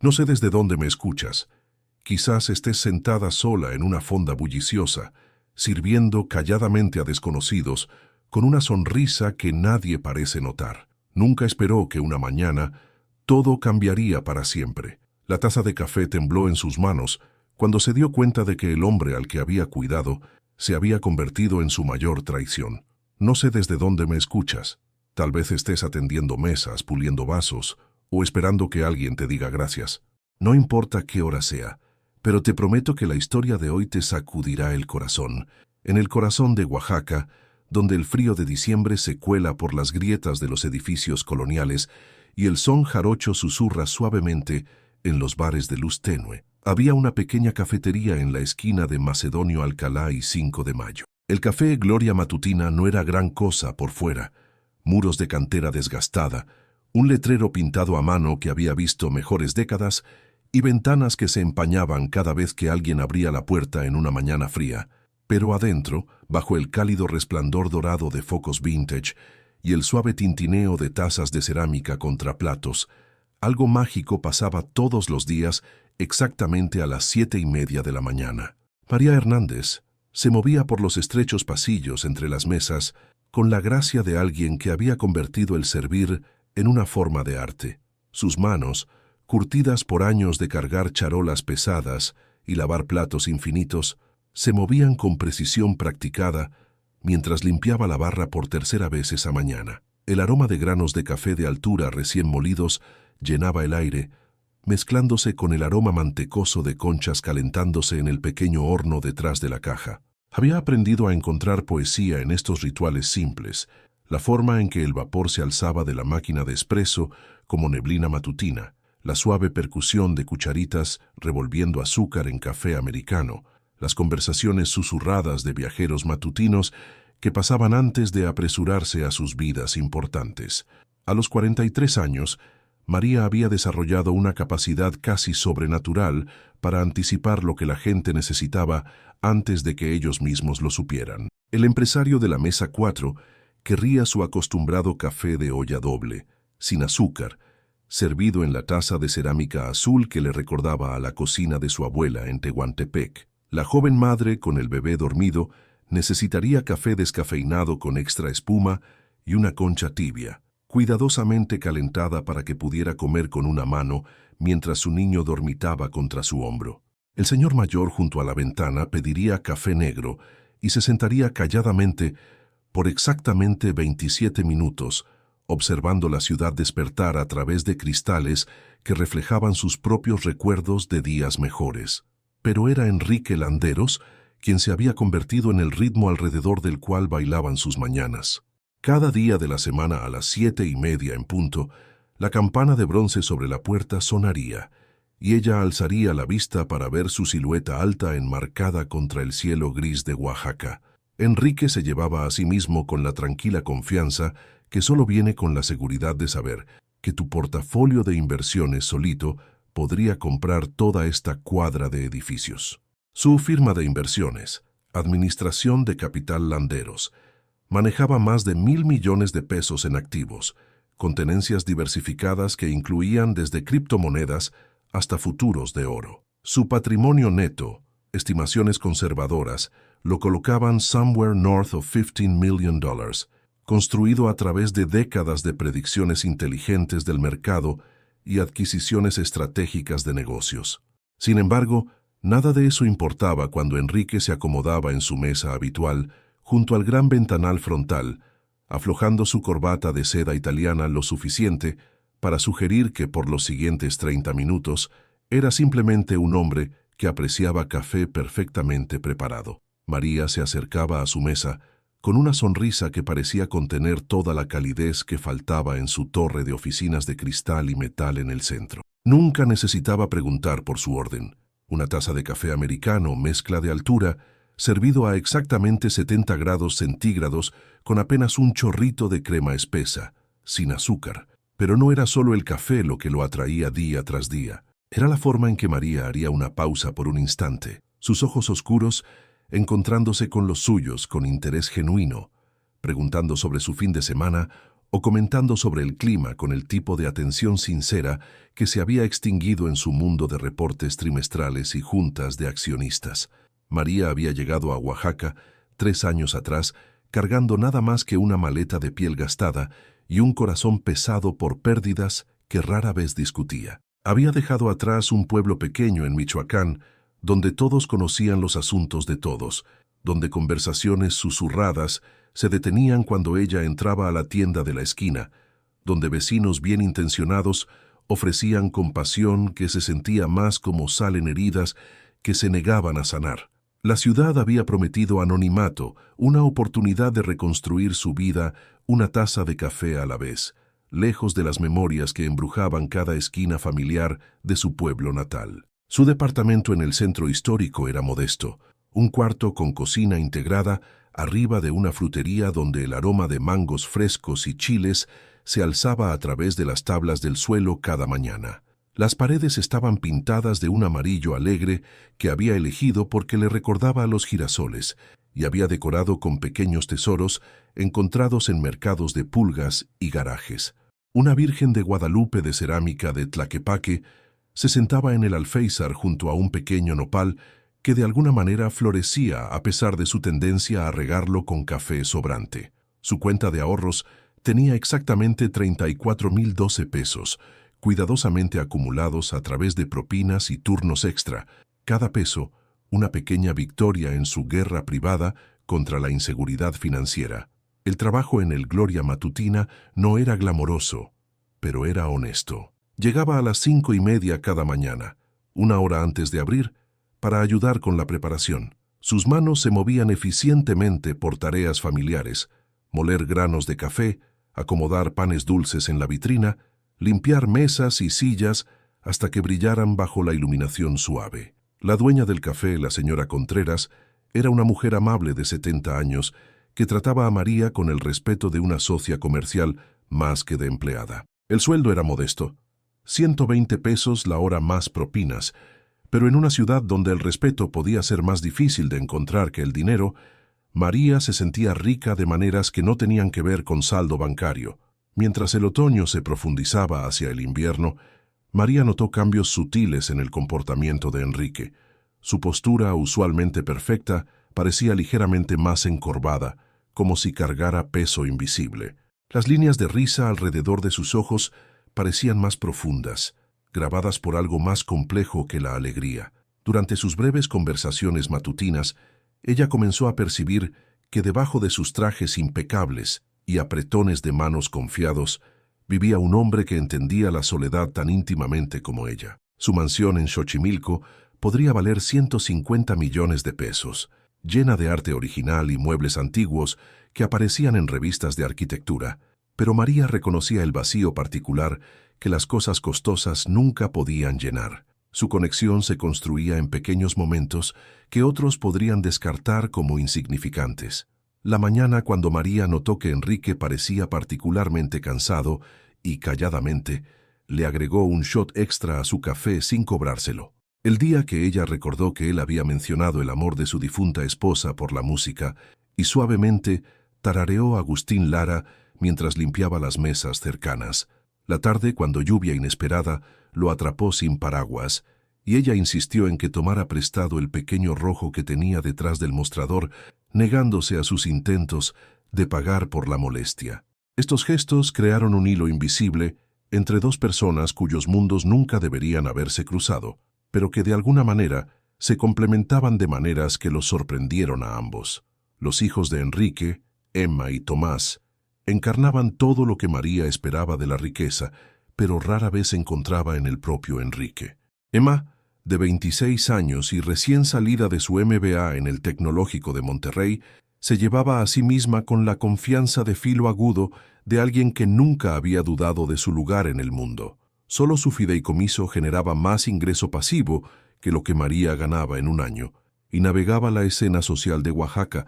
No sé desde dónde me escuchas. Quizás estés sentada sola en una fonda bulliciosa, sirviendo calladamente a desconocidos, con una sonrisa que nadie parece notar. Nunca esperó que una mañana todo cambiaría para siempre. La taza de café tembló en sus manos cuando se dio cuenta de que el hombre al que había cuidado se había convertido en su mayor traición. No sé desde dónde me escuchas. Tal vez estés atendiendo mesas, puliendo vasos, o esperando que alguien te diga gracias. No importa qué hora sea, pero te prometo que la historia de hoy te sacudirá el corazón. En el corazón de Oaxaca, donde el frío de diciembre se cuela por las grietas de los edificios coloniales y el son jarocho susurra suavemente en los bares de luz tenue, había una pequeña cafetería en la esquina de Macedonio Alcalá y 5 de Mayo. El café Gloria Matutina no era gran cosa por fuera. Muros de cantera desgastada, un letrero pintado a mano que había visto mejores décadas y ventanas que se empañaban cada vez que alguien abría la puerta en una mañana fría. Pero adentro, bajo el cálido resplandor dorado de focos vintage y el suave tintineo de tazas de cerámica contra platos, algo mágico pasaba todos los días exactamente a las 7:30 de la mañana. María Hernández se movía por los estrechos pasillos entre las mesas con la gracia de alguien que había convertido el servir en una forma de arte. Sus manos, curtidas por años de cargar charolas pesadas y lavar platos infinitos, se movían con precisión practicada mientras limpiaba la barra por tercera vez esa mañana. El aroma de granos de café de altura recién molidos llenaba el aire, mezclándose con el aroma mantecoso de conchas calentándose en el pequeño horno detrás de la caja. Había aprendido a encontrar poesía en estos rituales simples, la forma en que el vapor se alzaba de la máquina de espresso como neblina matutina, la suave percusión de cucharitas revolviendo azúcar en café americano, las conversaciones susurradas de viajeros matutinos que pasaban antes de apresurarse a sus vidas importantes. A los 43 años, María había desarrollado una capacidad casi sobrenatural para anticipar lo que la gente necesitaba antes de que ellos mismos lo supieran. El empresario de la mesa 4 querría su acostumbrado café de olla doble, sin azúcar, servido en la taza de cerámica azul que le recordaba a la cocina de su abuela en Tehuantepec. La joven madre, con el bebé dormido, necesitaría café descafeinado con extra espuma y una concha tibia, cuidadosamente calentada para que pudiera comer con una mano mientras su niño dormitaba contra su hombro. El señor mayor junto a la ventana pediría café negro y se sentaría calladamente por exactamente 27 minutos, observando la ciudad despertar a través de cristales que reflejaban sus propios recuerdos de días mejores. Pero era Enrique Landeros quien se había convertido en el ritmo alrededor del cual bailaban sus mañanas. Cada día de la semana a las 7:30 en punto, la campana de bronce sobre la puerta sonaría, y ella alzaría la vista para ver su silueta alta enmarcada contra el cielo gris de Oaxaca. Enrique se llevaba a sí mismo con la tranquila confianza que solo viene con la seguridad de saber que tu portafolio de inversiones solito podría comprar toda esta cuadra de edificios. Su firma de inversiones, Administración de Capital Landeros, manejaba más de 1,000 millones de pesos en activos, con tenencias diversificadas que incluían desde criptomonedas hasta futuros de oro. Su patrimonio neto, estimaciones conservadoras, lo colocaban somewhere north of $15 million, construido a través de décadas de predicciones inteligentes del mercado y adquisiciones estratégicas de negocios. Sin embargo, nada de eso importaba cuando Enrique se acomodaba en su mesa habitual junto al gran ventanal frontal, aflojando su corbata de seda italiana lo suficiente para sugerir que por los siguientes 30 minutos era simplemente un hombre que apreciaba café perfectamente preparado. María se acercaba a su mesa con una sonrisa que parecía contener toda la calidez que faltaba en su torre de oficinas de cristal y metal en el centro. Nunca necesitaba preguntar por su orden. Una taza de café americano, mezcla de altura, servido a exactamente 70 grados centígrados con apenas un chorrito de crema espesa, sin azúcar. Pero no era solo el café lo que lo atraía día tras día. Era la forma en que María haría una pausa por un instante, sus ojos oscuros encontrándose con los suyos con interés genuino, preguntando sobre su fin de semana o comentando sobre el clima con el tipo de atención sincera que se había extinguido en su mundo de reportes trimestrales y juntas de accionistas. María había llegado a Oaxaca 3 años atrás, cargando nada más que una maleta de piel gastada y un corazón pesado por pérdidas que rara vez discutía. Había dejado atrás un pueblo pequeño en Michoacán, donde todos conocían los asuntos de todos, donde conversaciones susurradas se detenían cuando ella entraba a la tienda de la esquina, donde vecinos bien intencionados ofrecían compasión que se sentía más como sal en heridas que se negaban a sanar. La ciudad había prometido anonimato, una oportunidad de reconstruir su vida, una taza de café a la vez, lejos de las memorias que embrujaban cada esquina familiar de su pueblo natal. Su departamento en el centro histórico era modesto, un cuarto con cocina integrada arriba de una frutería donde el aroma de mangos frescos y chiles se alzaba a través de las tablas del suelo cada mañana. Las paredes estaban pintadas de un amarillo alegre que había elegido porque le recordaba a los girasoles y había decorado con pequeños tesoros encontrados en mercados de pulgas y garajes. Una Virgen de Guadalupe de cerámica de Tlaquepaque se sentaba en el alféizar junto a un pequeño nopal que de alguna manera florecía a pesar de su tendencia a regarlo con café sobrante. Su cuenta de ahorros tenía exactamente 34,012 pesos, cuidadosamente acumulados a través de propinas y turnos extra, cada peso una pequeña victoria en su guerra privada contra la inseguridad financiera. El trabajo en el Gloria Matutina no era glamoroso, pero era honesto. Llegaba a las 5:30 cada mañana, una hora antes de abrir, para ayudar con la preparación. Sus manos se movían eficientemente por tareas familiares, moler granos de café, acomodar panes dulces en la vitrina, limpiar mesas y sillas hasta que brillaran bajo la iluminación suave. La dueña del café, la señora Contreras, era una mujer amable de 70 años que trataba a María con el respeto de una socia comercial más que de empleada. El sueldo era modesto, 120 pesos la hora más propinas, pero en una ciudad donde el respeto podía ser más difícil de encontrar que el dinero, María se sentía rica de maneras que no tenían que ver con saldo bancario. Mientras el otoño se profundizaba hacia el invierno, María notó cambios sutiles en el comportamiento de Enrique. Su postura, usualmente perfecta, parecía ligeramente más encorvada, como si cargara peso invisible. Las líneas de risa alrededor de sus ojos parecían más profundas, grabadas por algo más complejo que la alegría. Durante sus breves conversaciones matutinas, ella comenzó a percibir que debajo de sus trajes impecables y apretones de manos confiados, vivía un hombre que entendía la soledad tan íntimamente como ella. Su mansión en Xochimilco podría valer 150 millones de pesos, llena de arte original y muebles antiguos que aparecían en revistas de arquitectura, pero María reconocía el vacío particular que las cosas costosas nunca podían llenar. Su conexión se construía en pequeños momentos que otros podrían descartar como insignificantes. La mañana cuando María notó que Enrique parecía particularmente cansado y, calladamente, le agregó un shot extra a su café sin cobrárselo. El día que ella recordó que él había mencionado el amor de su difunta esposa por la música y suavemente tarareó Agustín Lara mientras limpiaba las mesas cercanas. La tarde, cuando lluvia inesperada lo atrapó sin paraguas, y ella insistió en que tomara prestado el pequeño rojo que tenía detrás del mostrador, negándose a sus intentos de pagar por la molestia. Estos gestos crearon un hilo invisible entre dos personas cuyos mundos nunca deberían haberse cruzado, pero que de alguna manera se complementaban de maneras que los sorprendieron a ambos. Los hijos de Enrique, Emma y Tomás, encarnaban todo lo que María esperaba de la riqueza, pero rara vez encontraba en el propio Enrique. Emma, de 26 años y recién salida de su MBA en el Tecnológico de Monterrey, se llevaba a sí misma con la confianza de filo agudo de alguien que nunca había dudado de su lugar en el mundo. Solo su fideicomiso generaba más ingreso pasivo que lo que María ganaba en un año, y navegaba la escena social de Oaxaca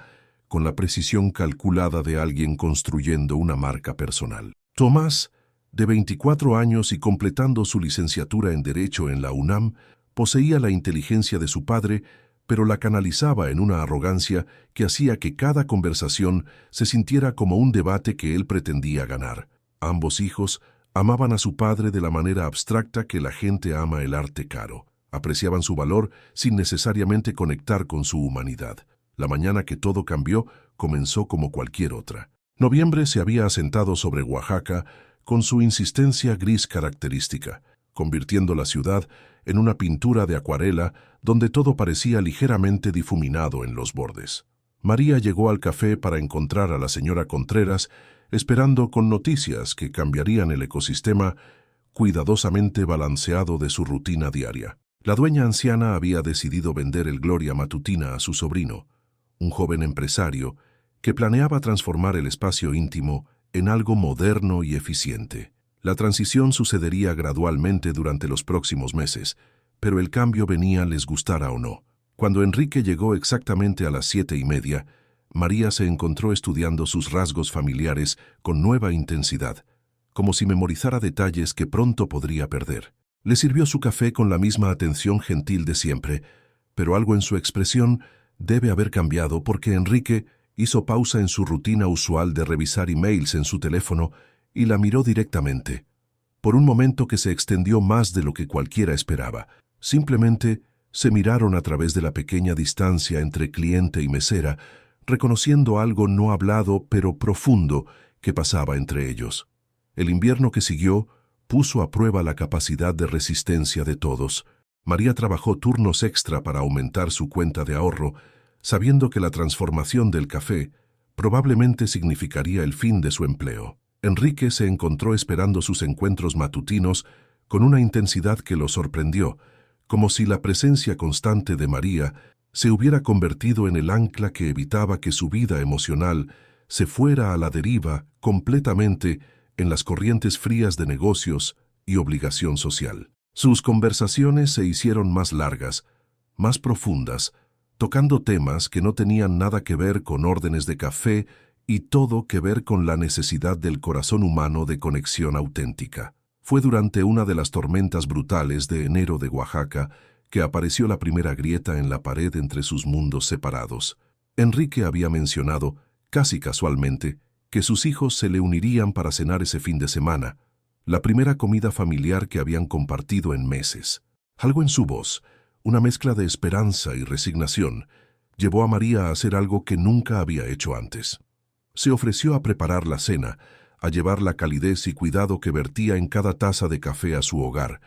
con la precisión calculada de alguien construyendo una marca personal. Tomás, de 24 años y completando su licenciatura en Derecho en la UNAM, poseía la inteligencia de su padre, pero la canalizaba en una arrogancia que hacía que cada conversación se sintiera como un debate que él pretendía ganar. Ambos hijos amaban a su padre de la manera abstracta que la gente ama el arte caro. Apreciaban su valor sin necesariamente conectar con su humanidad. La mañana que todo cambió comenzó como cualquier otra. Noviembre se había asentado sobre Oaxaca con su insistencia gris característica, convirtiendo la ciudad en una pintura de acuarela donde todo parecía ligeramente difuminado en los bordes. María llegó al café para encontrar a la señora Contreras, esperando con noticias que cambiarían el ecosistema cuidadosamente balanceado de su rutina diaria. La dueña anciana había decidido vender el Gloria Matutina a su sobrino, un joven empresario que planeaba transformar el espacio íntimo en algo moderno y eficiente. La transición sucedería gradualmente durante los próximos meses, pero el cambio venía les gustara o no. Cuando Enrique llegó exactamente a las 7:30, María se encontró estudiando sus rasgos familiares con nueva intensidad, como si memorizara detalles que pronto podría perder. Le sirvió su café con la misma atención gentil de siempre, pero algo en su expresión debe haber cambiado porque Enrique hizo pausa en su rutina usual de revisar emails en su teléfono y la miró directamente. Por un momento que se extendió más de lo que cualquiera esperaba. Simplemente se miraron a través de la pequeña distancia entre cliente y mesera, reconociendo algo no hablado pero profundo que pasaba entre ellos. El invierno que siguió puso a prueba la capacidad de resistencia de todos. María trabajó turnos extra para aumentar su cuenta de ahorro, sabiendo que la transformación del café probablemente significaría el fin de su empleo. Enrique se encontró esperando sus encuentros matutinos con una intensidad que lo sorprendió, como si la presencia constante de María se hubiera convertido en el ancla que evitaba que su vida emocional se fuera a la deriva completamente en las corrientes frías de negocios y obligación social. Sus conversaciones se hicieron más largas, más profundas, tocando temas que no tenían nada que ver con órdenes de café y todo que ver con la necesidad del corazón humano de conexión auténtica. Fue durante una de las tormentas brutales de enero de Oaxaca que apareció la primera grieta en la pared entre sus mundos separados. Enrique había mencionado, casi casualmente, que sus hijos se le unirían para cenar ese fin de semana, la primera comida familiar que habían compartido en meses. Algo en su voz, una mezcla de esperanza y resignación, llevó a María a hacer algo que nunca había hecho antes. Se ofreció a preparar la cena, a llevar la calidez y cuidado que vertía en cada taza de café a su hogar,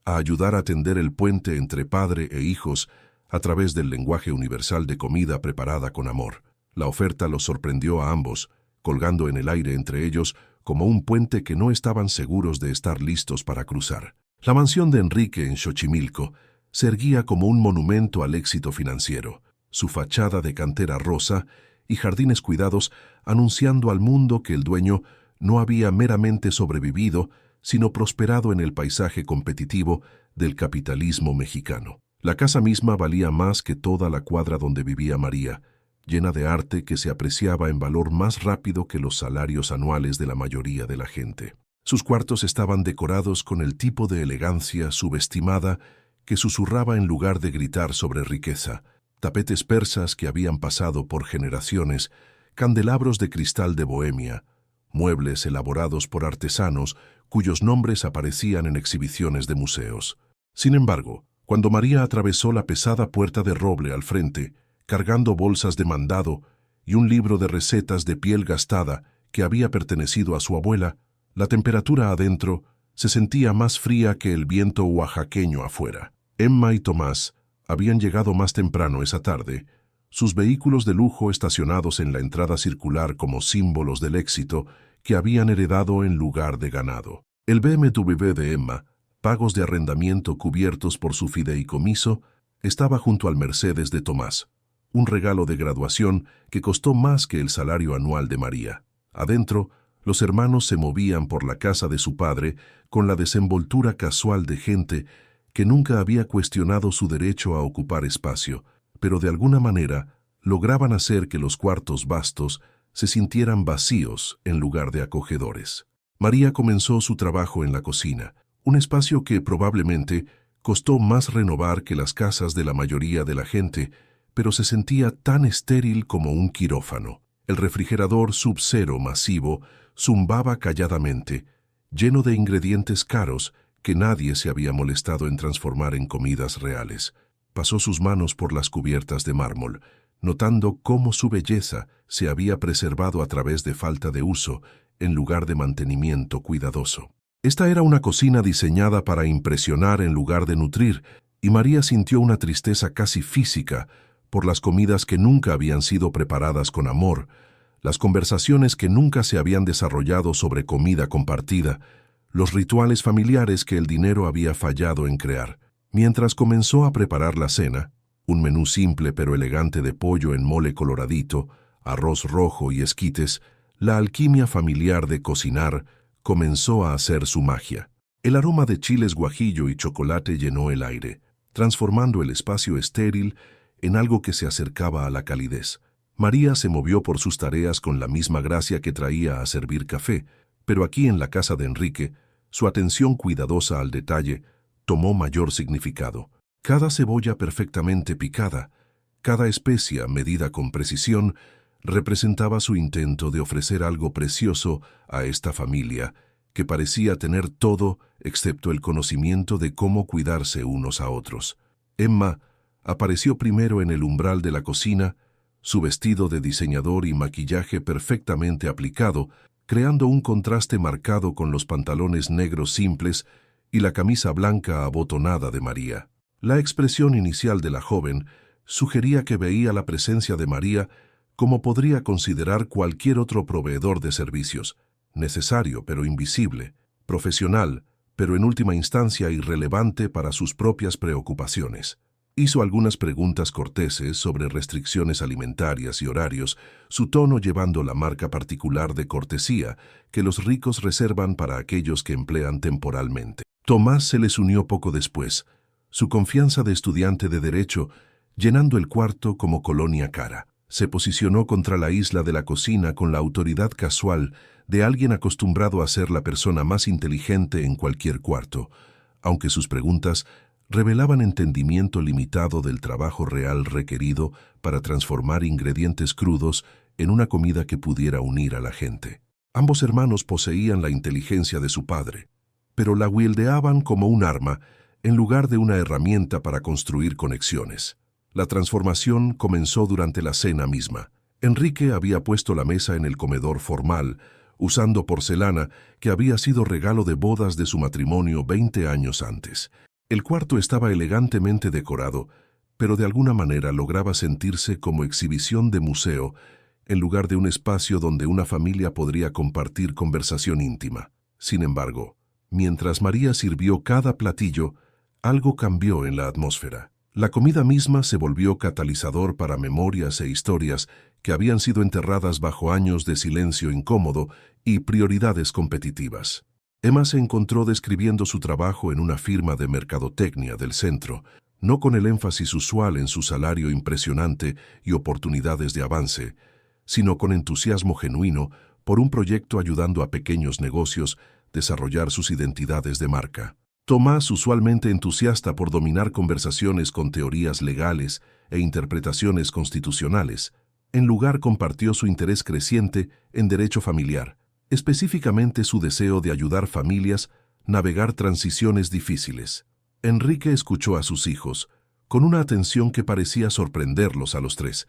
a ayudar a tender el puente entre padre e hijos a través del lenguaje universal de comida preparada con amor. La oferta los sorprendió a ambos, colgando en el aire entre ellos como un puente que no estaban seguros de estar listos para cruzar. La mansión de Enrique en Xochimilco se erguía como un monumento al éxito financiero, su fachada de cantera rosa y jardines cuidados anunciando al mundo que el dueño no había meramente sobrevivido, sino prosperado en el paisaje competitivo del capitalismo mexicano. La casa misma valía más que toda la cuadra donde vivía María, llena de arte que se apreciaba en valor más rápido que los salarios anuales de la mayoría de la gente. Sus cuartos estaban decorados con el tipo de elegancia subestimada que susurraba en lugar de gritar sobre riqueza, tapetes persas que habían pasado por generaciones, candelabros de cristal de Bohemia, muebles elaborados por artesanos cuyos nombres aparecían en exhibiciones de museos. Sin embargo, cuando María atravesó la pesada puerta de roble al frente, cargando bolsas de mandado y un libro de recetas de piel gastada que había pertenecido a su abuela, la temperatura adentro se sentía más fría que el viento oaxaqueño afuera. Emma y Tomás habían llegado más temprano esa tarde, sus vehículos de lujo estacionados en la entrada circular como símbolos del éxito que habían heredado en lugar de ganado. El BMW de Emma, pagos de arrendamiento cubiertos por su fideicomiso, estaba junto al Mercedes de Tomás, un regalo de graduación que costó más que el salario anual de María. Adentro, los hermanos se movían por la casa de su padre con la desenvoltura casual de gente que nunca había cuestionado su derecho a ocupar espacio, pero de alguna manera lograban hacer que los cuartos vastos se sintieran vacíos en lugar de acogedores. María comenzó su trabajo en la cocina, un espacio que probablemente costó más renovar que las casas de la mayoría de la gente, pero se sentía tan estéril como un quirófano. El refrigerador Sub-Zero masivo zumbaba calladamente, lleno de ingredientes caros que nadie se había molestado en transformar en comidas reales. Pasó sus manos por las cubiertas de mármol, notando cómo su belleza se había preservado a través de falta de uso, en lugar de mantenimiento cuidadoso. Esta era una cocina diseñada para impresionar en lugar de nutrir, y María sintió una tristeza casi física por las comidas que nunca habían sido preparadas con amor, las conversaciones que nunca se habían desarrollado sobre comida compartida, los rituales familiares que el dinero había fallado en crear. Mientras comenzó a preparar la cena, un menú simple pero elegante de pollo en mole coloradito, arroz rojo y esquites, la alquimia familiar de cocinar comenzó a hacer su magia. El aroma de chiles guajillo y chocolate llenó el aire, transformando el espacio estéril en algo que se acercaba a la calidez. María se movió por sus tareas con la misma gracia que traía a servir café, pero aquí en la casa de Enrique, su atención cuidadosa al detalle tomó mayor significado. Cada cebolla perfectamente picada, cada especia medida con precisión, representaba su intento de ofrecer algo precioso a esta familia, que parecía tener todo excepto el conocimiento de cómo cuidarse unos a otros. Emma apareció primero en el umbral de la cocina, su vestido de diseñador y maquillaje perfectamente aplicado, creando un contraste marcado con los pantalones negros simples y la camisa blanca abotonada de María. La expresión inicial de la joven sugería que veía la presencia de María como podría considerar cualquier otro proveedor de servicios, necesario pero invisible, profesional, pero en última instancia irrelevante para sus propias preocupaciones. Hizo algunas preguntas corteses sobre restricciones alimentarias y horarios, su tono llevando la marca particular de cortesía que los ricos reservan para aquellos que emplean temporalmente. Tomás se les unió poco después, su confianza de estudiante de Derecho, llenando el cuarto como colonia cara. Se posicionó contra la isla de la cocina con la autoridad casual de alguien acostumbrado a ser la persona más inteligente en cualquier cuarto, aunque sus preguntas revelaban entendimiento limitado del trabajo real requerido para transformar ingredientes crudos en una comida que pudiera unir a la gente. Ambos hermanos poseían la inteligencia de su padre, pero la wieldeaban como un arma en lugar de una herramienta para construir conexiones. La transformación comenzó durante la cena misma. Enrique había puesto la mesa en el comedor formal, usando porcelana que había sido regalo de bodas de su matrimonio 20 años antes. El cuarto estaba elegantemente decorado, pero de alguna manera lograba sentirse como exhibición de museo, en lugar de un espacio donde una familia podría compartir conversación íntima. Sin embargo, mientras María sirvió cada platillo, algo cambió en la atmósfera. La comida misma se volvió catalizador para memorias e historias que habían sido enterradas bajo años de silencio incómodo y prioridades competitivas. Emma se encontró describiendo su trabajo en una firma de mercadotecnia del centro, no con el énfasis usual en su salario impresionante y oportunidades de avance, sino con entusiasmo genuino por un proyecto ayudando a pequeños negocios desarrollar sus identidades de marca. Tomás, usualmente entusiasta por dominar conversaciones con teorías legales e interpretaciones constitucionales, en lugar compartió su interés creciente en derecho familiar, específicamente su deseo de ayudar familias a navegar transiciones difíciles. Enrique escuchó a sus hijos, con una atención que parecía sorprenderlos a los tres,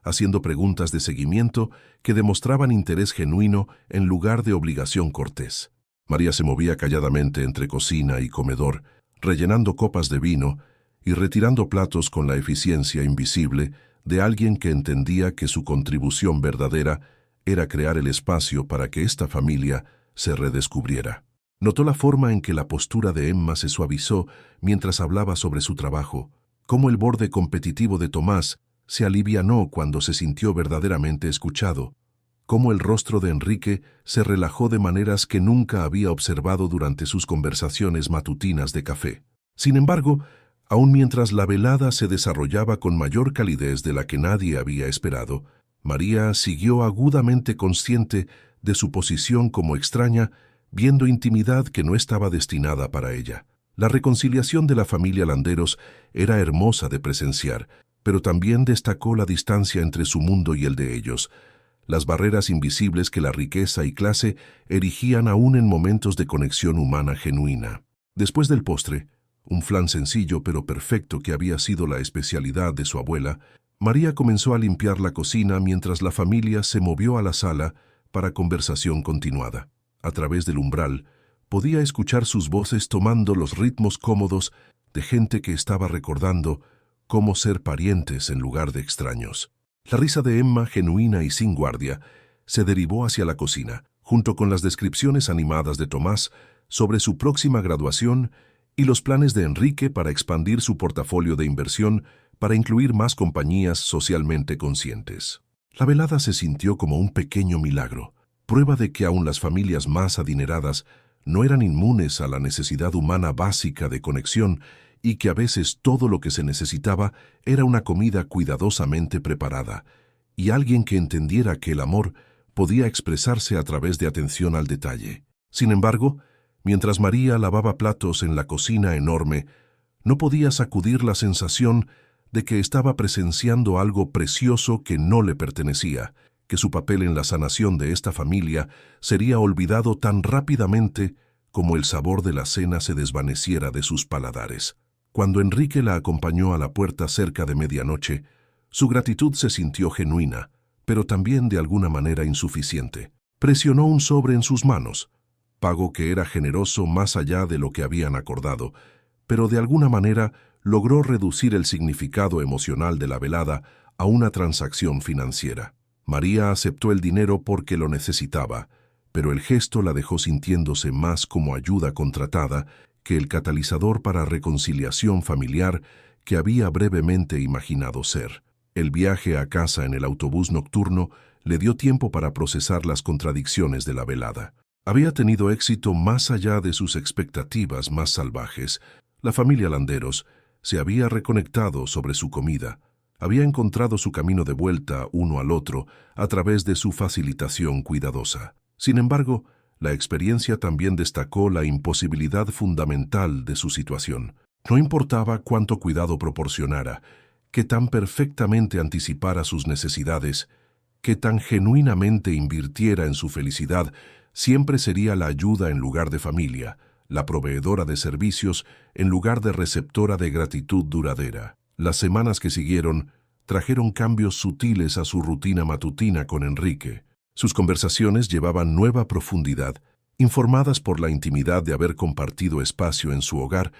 haciendo preguntas de seguimiento que demostraban interés genuino en lugar de obligación cortés. María se movía calladamente entre cocina y comedor, rellenando copas de vino y retirando platos con la eficiencia invisible de alguien que entendía que su contribución verdadera era crear el espacio para que esta familia se redescubriera. Notó la forma en que la postura de Emma se suavizó mientras hablaba sobre su trabajo, cómo el borde competitivo de Tomás se alivianó cuando se sintió verdaderamente escuchado, cómo el rostro de Enrique se relajó de maneras que nunca había observado durante sus conversaciones matutinas de café. Sin embargo, aun mientras la velada se desarrollaba con mayor calidez de la que nadie había esperado, María siguió agudamente consciente de su posición como extraña, viendo intimidad que no estaba destinada para ella. La reconciliación de la familia Landeros era hermosa de presenciar, pero también destacó la distancia entre su mundo y el de ellos, las barreras invisibles que la riqueza y clase erigían aún en momentos de conexión humana genuina. Después del postre, un flan sencillo pero perfecto que había sido la especialidad de su abuela, María comenzó a limpiar la cocina mientras la familia se movió a la sala para conversación continuada. A través del umbral, podía escuchar sus voces tomando los ritmos cómodos de gente que estaba recordando cómo ser parientes en lugar de extraños. La risa de Emma, genuina y sin guardia, se derivó hacia la cocina, junto con las descripciones animadas de Tomás sobre su próxima graduación y los planes de Enrique para expandir su portafolio de inversión para incluir más compañías socialmente conscientes. La velada se sintió como un pequeño milagro, prueba de que aún las familias más adineradas no eran inmunes a la necesidad humana básica de conexión y que a veces todo lo que se necesitaba era una comida cuidadosamente preparada y alguien que entendiera que el amor podía expresarse a través de atención al detalle. Sin embargo, mientras María lavaba platos en la cocina enorme, no podía sacudir la sensación de que estaba presenciando algo precioso que no le pertenecía, que su papel en la sanación de esta familia sería olvidado tan rápidamente como el sabor de la cena se desvaneciera de sus paladares. Cuando Enrique la acompañó a la puerta cerca de medianoche, su gratitud se sintió genuina, pero también de alguna manera insuficiente. Presionó un sobre en sus manos, pago que era generoso más allá de lo que habían acordado, pero de alguna manera logró reducir el significado emocional de la velada a una transacción financiera. María aceptó el dinero porque lo necesitaba, pero el gesto la dejó sintiéndose más como ayuda contratada que el catalizador para reconciliación familiar que había brevemente imaginado ser. El viaje a casa en el autobús nocturno le dio tiempo para procesar las contradicciones de la velada. Había tenido éxito más allá de sus expectativas más salvajes. La familia Landeros se había reconectado sobre su comida, había encontrado su camino de vuelta uno al otro a través de su facilitación cuidadosa. Sin embargo, la experiencia también destacó la imposibilidad fundamental de su situación. No importaba cuánto cuidado proporcionara, qué tan perfectamente anticipara sus necesidades, qué tan genuinamente invirtiera en su felicidad, siempre sería la ayuda en lugar de familia, la proveedora de servicios en lugar de receptora de gratitud duradera. Las semanas que siguieron trajeron cambios sutiles a su rutina matutina con Enrique. Sus conversaciones llevaban nueva profundidad, informadas por la intimidad de haber compartido espacio en su hogar,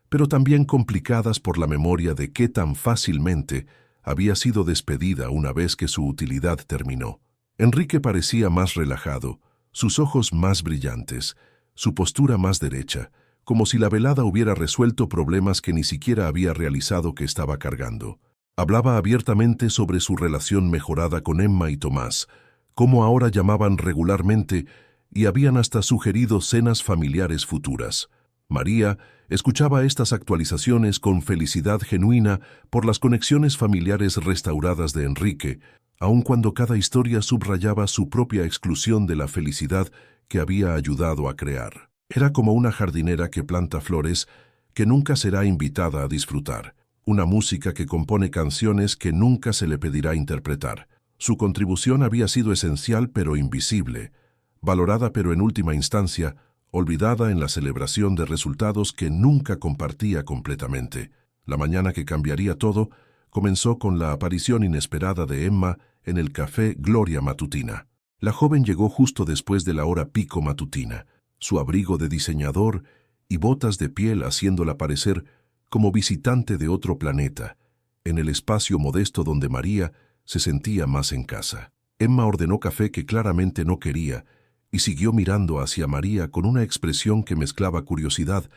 pero también complicadas por la memoria de qué tan fácilmente había sido despedida una vez que su utilidad terminó. Enrique parecía más relajado, sus ojos más brillantes, su postura más derecha, como si la velada hubiera resuelto problemas que ni siquiera había realizado que estaba cargando. Hablaba abiertamente sobre su relación mejorada con Emma y Tomás, cómo ahora llamaban regularmente y habían hasta sugerido cenas familiares futuras. María escuchaba estas actualizaciones con felicidad genuina por las conexiones familiares restauradas de Enrique, aun cuando cada historia subrayaba su propia exclusión de la felicidad que había ayudado a crear. Era como una jardinera que planta flores que nunca será invitada a disfrutar, una música que compone canciones que nunca se le pedirá interpretar. Su contribución había sido esencial pero invisible, valorada pero en última instancia, olvidada en la celebración de resultados que nunca compartía completamente. La mañana que cambiaría todo comenzó con la aparición inesperada de Emma en el café Gloria Matutina. La joven llegó justo después de la hora pico matutina, su abrigo de diseñador y botas de piel haciéndola parecer como visitante de otro planeta, en el espacio modesto donde María se sentía más en casa. Emma ordenó café que claramente no quería y siguió mirando hacia María con una expresión que mezclaba curiosidad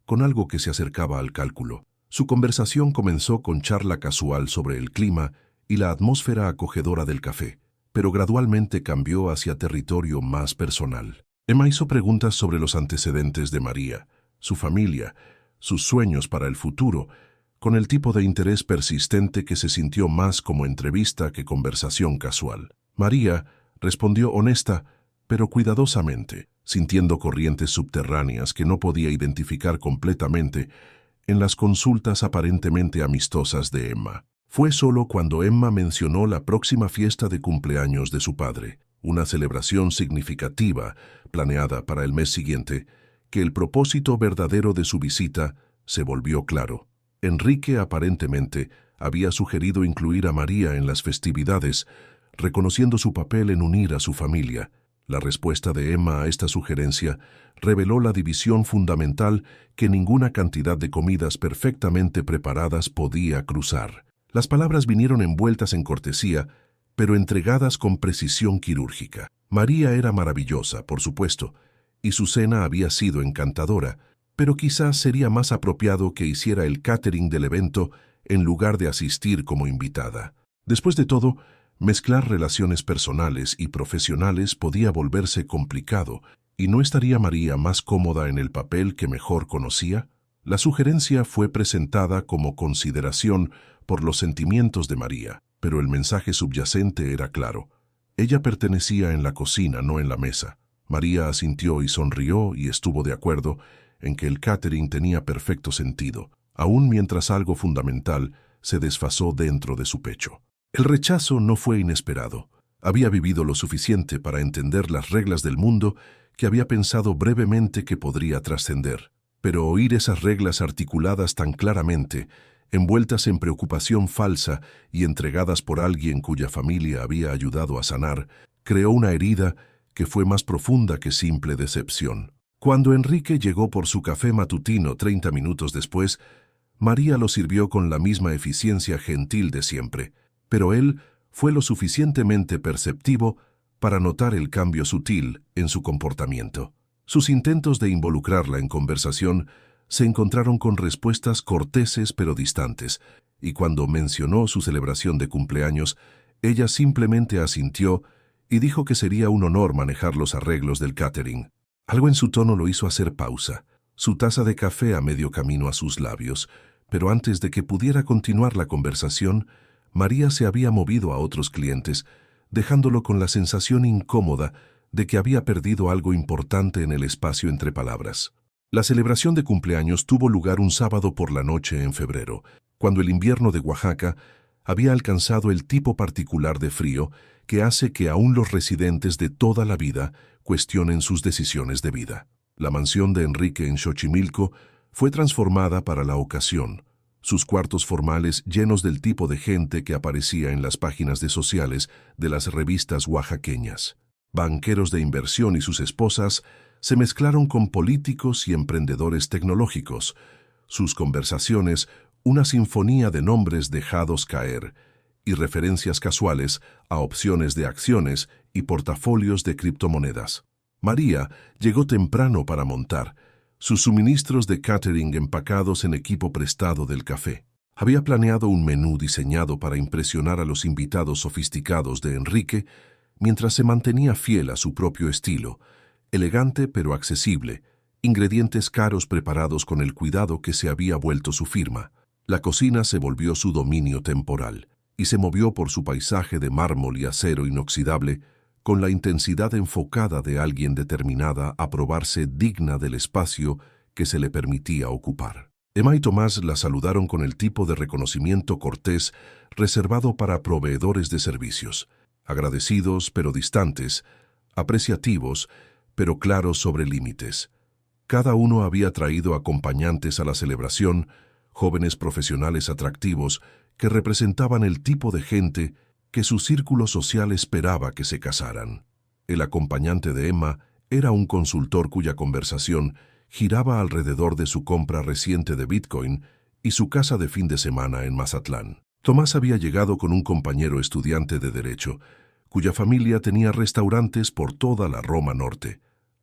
con algo que se acercaba al cálculo. Su conversación comenzó con charla casual sobre el clima y la atmósfera acogedora del café, pero gradualmente cambió hacia territorio más personal. Emma hizo preguntas sobre los antecedentes de María, su familia, sus sueños para el futuro, con el tipo de interés persistente que se sintió más como entrevista que conversación casual. María respondió honesta, pero cuidadosamente, sintiendo corrientes subterráneas que no podía identificar completamente en las consultas aparentemente amistosas de Emma. Fue solo cuando Emma mencionó la próxima fiesta de cumpleaños de su padre, una celebración significativa planeada para el mes siguiente, que el propósito verdadero de su visita se volvió claro. Enrique aparentemente había sugerido incluir a María en las festividades, reconociendo su papel en unir a su familia. La respuesta de Emma a esta sugerencia reveló la división fundamental que ninguna cantidad de comidas perfectamente preparadas podía cruzar. Las palabras vinieron envueltas en cortesía, pero entregadas con precisión quirúrgica. María era maravillosa, por supuesto, y su cena había sido encantadora, pero quizás sería más apropiado que hiciera el catering del evento en lugar de asistir como invitada. Después de todo, mezclar relaciones personales y profesionales podía volverse complicado, ¿y no estaría María más cómoda en el papel que mejor conocía? La sugerencia fue presentada como consideración por los sentimientos de María, pero el mensaje subyacente era claro. Ella pertenecía en la cocina, no en la mesa. María asintió y sonrió y estuvo de acuerdo en que el catering tenía perfecto sentido, aun mientras algo fundamental se desfasó dentro de su pecho. El rechazo no fue inesperado. Había vivido lo suficiente para entender las reglas del mundo que había pensado brevemente que podría trascender. Pero oír esas reglas articuladas tan claramente, envueltas en preocupación falsa y entregadas por alguien cuya familia había ayudado a sanar, creó una herida que fue más profunda que simple decepción. Cuando Enrique llegó por su café matutino 30 minutos después, María lo sirvió con la misma eficiencia gentil de siempre, pero él fue lo suficientemente perceptivo para notar el cambio sutil en su comportamiento. Sus intentos de involucrarla en conversación se encontraron con respuestas corteses pero distantes, y cuando mencionó su celebración de cumpleaños, ella simplemente asintió y dijo que sería un honor manejar los arreglos del catering. Algo en su tono lo hizo hacer pausa, su taza de café a medio camino a sus labios, pero antes de que pudiera continuar la conversación, María se había movido a otros clientes, dejándolo con la sensación incómoda de que había perdido algo importante en el espacio entre palabras. La celebración de cumpleaños tuvo lugar un sábado por la noche en febrero, cuando el invierno de Oaxaca había alcanzado el tipo particular de frío que hace que aún los residentes de toda la vida cuestionen sus decisiones de vida. La mansión de Enrique en Xochimilco fue transformada para la ocasión, sus cuartos formales llenos del tipo de gente que aparecía en las páginas de sociales de las revistas oaxaqueñas. Banqueros de inversión y sus esposas se mezclaron con políticos y emprendedores tecnológicos. Sus conversaciones, una sinfonía de nombres dejados caer y referencias casuales a opciones de acciones y portafolios de criptomonedas. María llegó temprano para montar sus suministros de catering empacados en equipo prestado del café. Había planeado un menú diseñado para impresionar a los invitados sofisticados de Enrique, mientras se mantenía fiel a su propio estilo, elegante pero accesible, ingredientes caros preparados con el cuidado que se había vuelto su firma. La cocina se volvió su dominio temporal, y se movió por su paisaje de mármol y acero inoxidable con la intensidad enfocada de alguien determinada a probarse digna del espacio que se le permitía ocupar. Emma y Tomás la saludaron con el tipo de reconocimiento cortés reservado para proveedores de servicios, agradecidos pero distantes, apreciativos pero claros sobre límites. Cada uno había traído acompañantes a la celebración, jóvenes profesionales atractivos que representaban el tipo de gente que su círculo social esperaba que se casaran. El acompañante de Emma era un consultor cuya conversación giraba alrededor de su compra reciente de Bitcoin y su casa de fin de semana en Mazatlán. Tomás había llegado con un compañero estudiante de Derecho, cuya familia tenía restaurantes por toda la Roma Norte,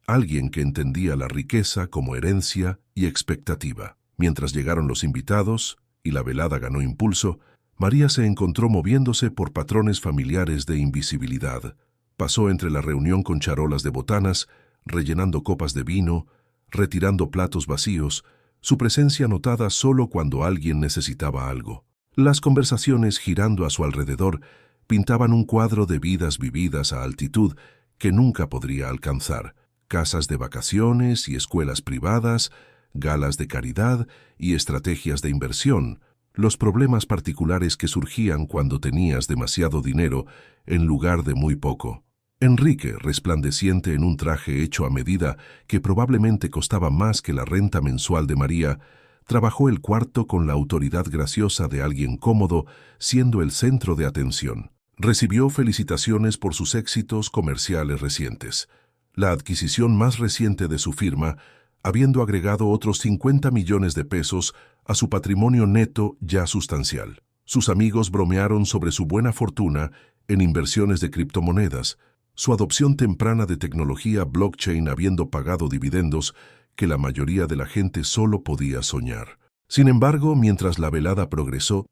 alguien que entendía la riqueza como herencia y expectativa. Mientras llegaron los invitados y la velada ganó impulso, María se encontró moviéndose por patrones familiares de invisibilidad. Pasó entre la reunión con charolas de botanas, rellenando copas de vino, retirando platos vacíos, su presencia notada solo cuando alguien necesitaba algo. Las conversaciones girando a su alrededor pintaban un cuadro de vidas vividas a altitud que nunca podría alcanzar. Casas de vacaciones y escuelas privadas, galas de caridad y estrategias de inversión, los problemas particulares que surgían cuando tenías demasiado dinero en lugar de muy poco. Enrique, resplandeciente en un traje hecho a medida que probablemente costaba más que la renta mensual de María, trabajó el cuarto con la autoridad graciosa de alguien cómodo, siendo el centro de atención. Recibió felicitaciones por sus éxitos comerciales recientes. La adquisición más reciente de su firma, habiendo agregado otros 50 millones de pesos a su patrimonio neto ya sustancial. Sus amigos bromearon sobre su buena fortuna en inversiones de criptomonedas, su adopción temprana de tecnología blockchain habiendo pagado dividendos que la mayoría de la gente solo podía soñar. Sin embargo, mientras la velada progresó,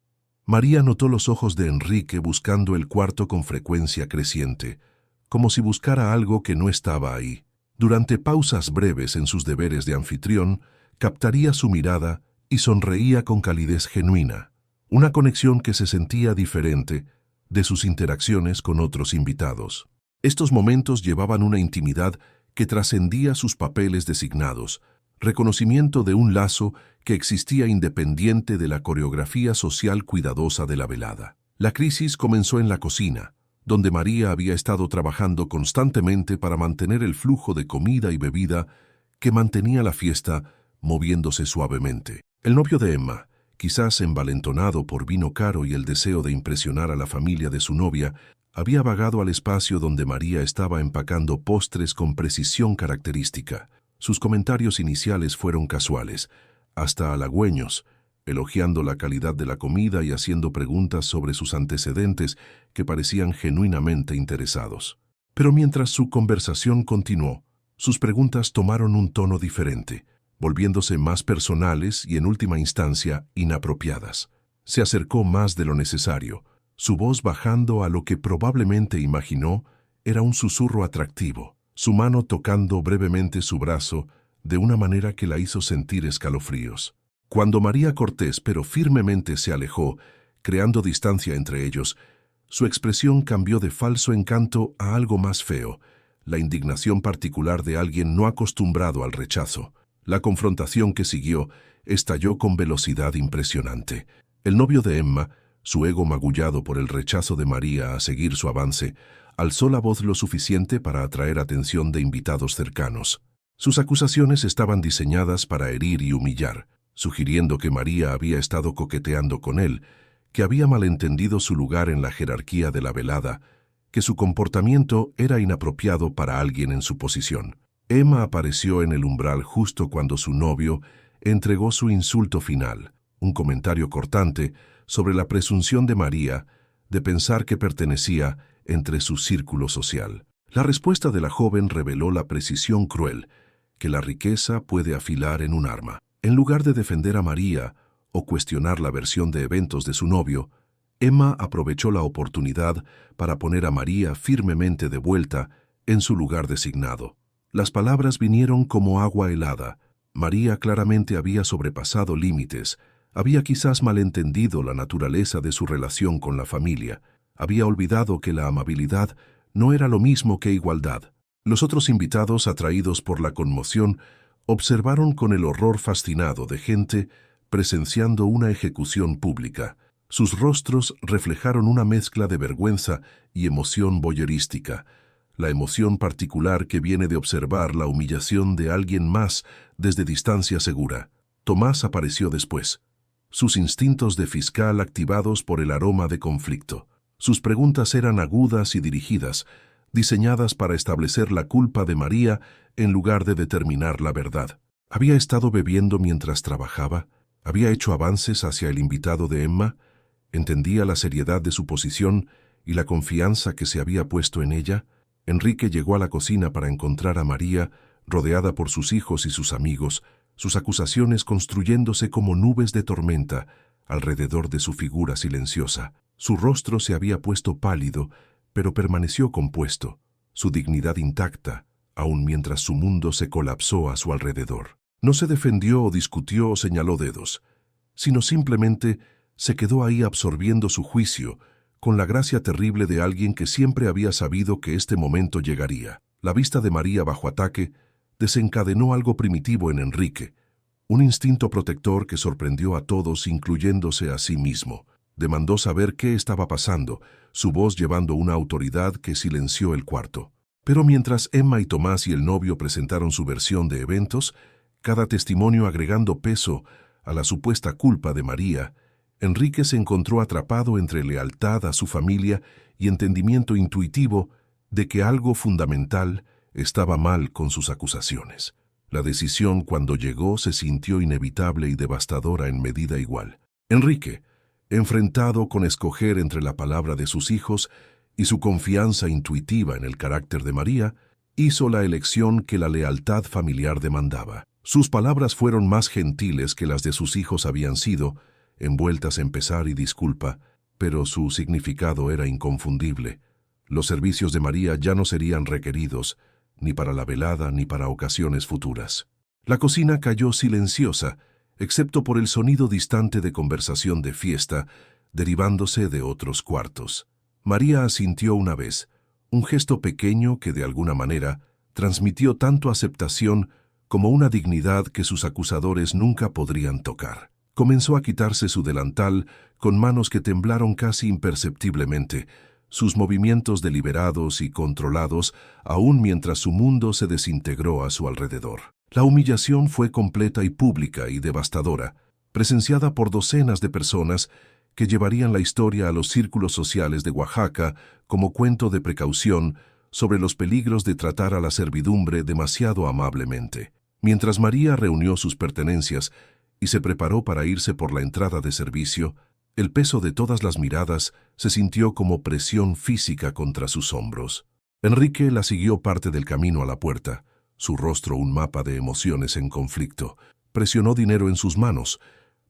María notó los ojos de Enrique buscando el cuarto con frecuencia creciente, como si buscara algo que no estaba ahí. Durante pausas breves en sus deberes de anfitrión, captaría su mirada y sonreía con calidez genuina, una conexión que se sentía diferente de sus interacciones con otros invitados. Estos momentos llevaban una intimidad que trascendía sus papeles designados, reconocimiento de un lazo que existía independiente de la coreografía social cuidadosa de la velada. La crisis comenzó en la cocina, donde María había estado trabajando constantemente para mantener el flujo de comida y bebida que mantenía la fiesta moviéndose suavemente. El novio de Emma, quizás envalentonado por vino caro y el deseo de impresionar a la familia de su novia, había vagado al espacio donde María estaba empacando postres con precisión característica. Sus comentarios iniciales fueron casuales, hasta halagüeños, elogiando la calidad de la comida y haciendo preguntas sobre sus antecedentes que parecían genuinamente interesados. Pero mientras su conversación continuó, sus preguntas tomaron un tono diferente, volviéndose más personales y, en última instancia, inapropiadas. Se acercó más de lo necesario, su voz bajando a lo que probablemente imaginó era un susurro atractivo, su mano tocando brevemente su brazo de una manera que la hizo sentir escalofríos. Cuando María cortés pero firmemente se alejó, creando distancia entre ellos, su expresión cambió de falso encanto a algo más feo, la indignación particular de alguien no acostumbrado al rechazo. La confrontación que siguió estalló con velocidad impresionante. El novio de Emma, su ego magullado por el rechazo de María a seguir su avance, alzó la voz lo suficiente para atraer atención de invitados cercanos. Sus acusaciones estaban diseñadas para herir y humillar, sugiriendo que María había estado coqueteando con él, que había malentendido su lugar en la jerarquía de la velada, que su comportamiento era inapropiado para alguien en su posición. Emma apareció en el umbral justo cuando su novio entregó su insulto final, un comentario cortante sobre la presunción de María de pensar que pertenecía entre su círculo social. La respuesta de la joven reveló la precisión cruel que la riqueza puede afilar en un arma. En lugar de defender a María o cuestionar la versión de eventos de su novio, Emma aprovechó la oportunidad para poner a María firmemente de vuelta en su lugar designado. Las palabras vinieron como agua helada. María claramente había sobrepasado límites, había quizás malentendido la naturaleza de su relación con la familia, había olvidado que la amabilidad no era lo mismo que igualdad. Los otros invitados, atraídos por la conmoción, observaron con el horror fascinado de gente presenciando una ejecución pública. Sus rostros reflejaron una mezcla de vergüenza y emoción voyeurística, la emoción particular que viene de observar la humillación de alguien más desde distancia segura. Tomás apareció después, sus instintos de fiscal activados por el aroma de conflicto. Sus preguntas eran agudas y dirigidas, diseñadas para establecer la culpa de María en lugar de determinar la verdad. ¿Había estado bebiendo mientras trabajaba? ¿Había hecho avances hacia el invitado de Emma? ¿Entendía la seriedad de su posición y la confianza que se había puesto en ella? Enrique llegó a la cocina para encontrar a María, rodeada por sus hijos y sus amigos, sus acusaciones construyéndose como nubes de tormenta alrededor de su figura silenciosa. Su rostro se había puesto pálido, pero permaneció compuesto, su dignidad intacta, aun mientras su mundo se colapsó a su alrededor. No se defendió o discutió o señaló dedos, sino simplemente se quedó ahí absorbiendo su juicio, con la gracia terrible de alguien que siempre había sabido que este momento llegaría. La vista de María bajo ataque desencadenó algo primitivo en Enrique, Un instinto protector que sorprendió a todos, incluyéndose a sí mismo. Demandó saber qué estaba pasando, su voz llevando una autoridad que silenció el cuarto. Pero mientras Emma y Tomás y el novio presentaron su versión de eventos, cada testimonio agregando peso a la supuesta culpa de María, Enrique se encontró atrapado entre lealtad a su familia y entendimiento intuitivo de que algo fundamental estaba mal con sus acusaciones. La decisión, cuando llegó, se sintió inevitable y devastadora en medida igual. Enrique, enfrentado con escoger entre la palabra de sus hijos y su confianza intuitiva en el carácter de María, hizo la elección que la lealtad familiar demandaba. Sus palabras fueron más gentiles que las de sus hijos habían sido, envueltas en pesar y disculpa, pero su significado era inconfundible. Los servicios de María ya no serían requeridos, ni para la velada ni para ocasiones futuras. La cocina cayó silenciosa, excepto por el sonido distante de conversación de fiesta, derivándose de otros cuartos. María asintió una vez, un gesto pequeño que de alguna manera transmitió tanto aceptación como una dignidad que sus acusadores nunca podrían tocar. Comenzó a quitarse su delantal con manos que temblaron casi imperceptiblemente, sus movimientos deliberados y controlados, aún mientras su mundo se desintegró a su alrededor. La humillación fue completa y pública y devastadora, presenciada por docenas de personas que llevarían la historia a los círculos sociales de Oaxaca como cuento de precaución sobre los peligros de tratar a la servidumbre demasiado amablemente. Mientras María reunió sus pertenencias y se preparó para irse por la entrada de servicio, el peso de todas las miradas se sintió como presión física contra sus hombros. Enrique la siguió parte del camino a la puerta, su rostro un mapa de emociones en conflicto. Presionó dinero en sus manos,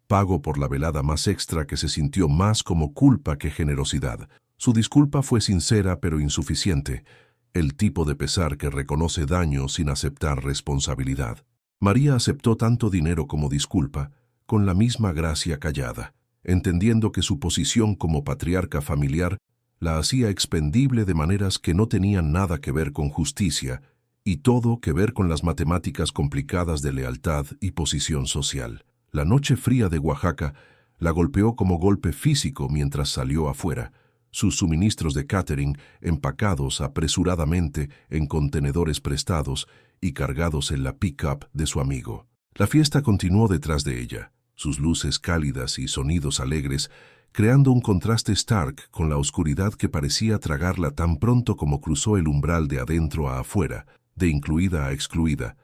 pago por la velada más extra que se sintió más como culpa que generosidad. Su disculpa fue sincera pero insuficiente, el tipo de pesar que reconoce daño sin aceptar responsabilidad. María aceptó tanto dinero como disculpa, con la misma gracia callada, entendiendo que su posición como patriarca familiar la hacía expendible de maneras que no tenían nada que ver con justicia y todo que ver con las matemáticas complicadas de lealtad y posición social. La noche fría de Oaxaca la golpeó como golpe físico mientras salió afuera, sus suministros de catering empacados apresuradamente en contenedores prestados y cargados en la pick-up de su amigo. La fiesta continuó detrás de ella, sus luces cálidas y sonidos alegres, creando un contraste stark con la oscuridad que parecía tragarla tan pronto como cruzó el umbral de adentro a afuera, de incluida a excluida,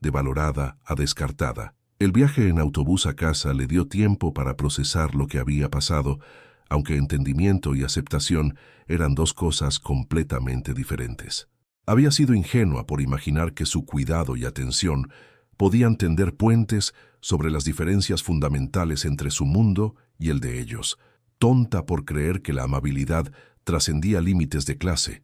de valorada a descartada. El viaje en autobús a casa le dio tiempo para procesar lo que había pasado, aunque entendimiento y aceptación eran dos cosas completamente diferentes. Había sido ingenua por imaginar que su cuidado y atención podían tender puentes sobre las diferencias fundamentales entre su mundo y el de ellos, tonta por creer que la amabilidad trascendía límites de clase,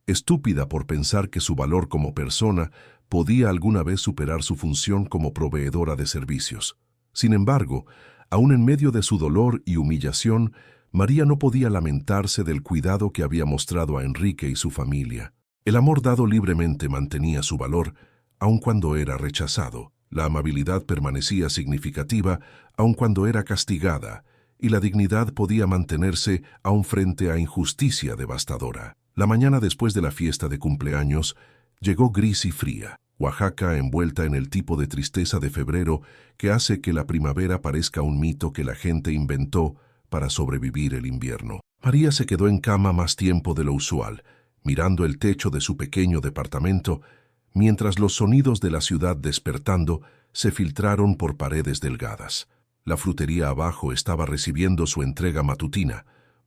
estúpida por pensar que su valor como persona podía alguna vez superar su función como proveedora de servicios. Sin embargo, aun en medio de su dolor y humillación, María no podía lamentarse del cuidado que había mostrado a Enrique y su familia. El amor dado libremente mantenía su valor, aun cuando era rechazado. La amabilidad permanecía significativa, aun cuando era castigada, y la dignidad podía mantenerse aun frente a injusticia devastadora. La mañana después de la fiesta de cumpleaños llegó gris y fría. Oaxaca envuelta en el tipo de tristeza de febrero que hace que la primavera parezca un mito que la gente inventó para sobrevivir el invierno. María se quedó en cama más tiempo de lo usual, mirando el techo de su pequeño departamento, mientras los sonidos de la ciudad despertando se filtraron por paredes delgadas. La frutería abajo estaba recibiendo su entrega matutina,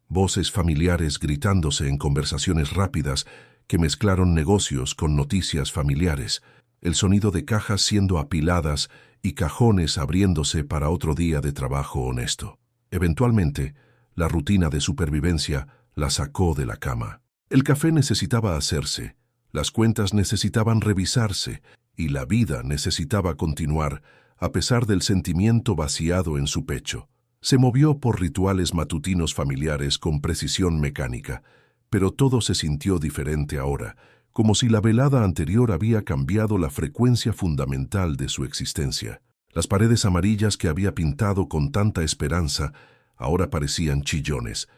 voces familiares gritándose en conversaciones rápidas que mezclaron negocios con noticias familiares, el sonido de cajas siendo apiladas y cajones abriéndose para otro día de trabajo honesto. Eventualmente, la rutina de supervivencia la sacó de la cama. El café necesitaba hacerse, las cuentas necesitaban revisarse y la vida necesitaba continuar a pesar del sentimiento vaciado en su pecho. Se movió por rituales matutinos familiares con precisión mecánica, pero todo se sintió diferente ahora, como si la velada anterior había cambiado la frecuencia fundamental de su existencia. Las paredes amarillas que había pintado con tanta esperanza ahora parecían chillones.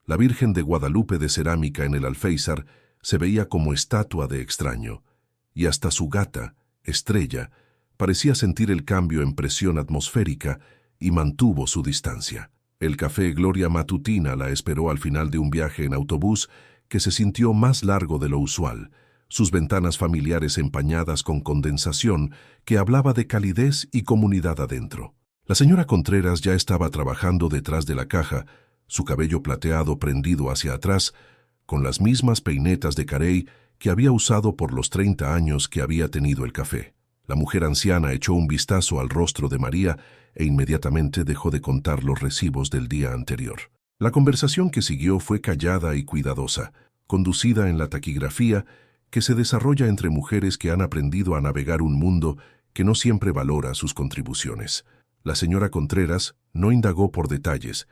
La Virgen de Guadalupe de cerámica en el alféizar se veía como estatua de extraño, y hasta su gata, Estrella, parecía sentir el cambio en presión atmosférica y mantuvo su distancia. El café Gloria Matutina la esperó al final de un viaje en autobús que se sintió más largo de lo usual, sus ventanas familiares empañadas con condensación que hablaba de calidez y comunidad adentro. La señora Contreras ya estaba trabajando detrás de la caja, su cabello plateado prendido hacia atrás, con las mismas peinetas de carey que había usado por los 30 años que había tenido el café. La mujer anciana echó un vistazo al rostro de María e inmediatamente dejó de contar los recibos del día anterior. La conversación que siguió fue callada y cuidadosa, conducida en la taquigrafía que se desarrolla entre mujeres que han aprendido a navegar un mundo que no siempre valora sus contribuciones. La señora Contreras no indagó por detalles,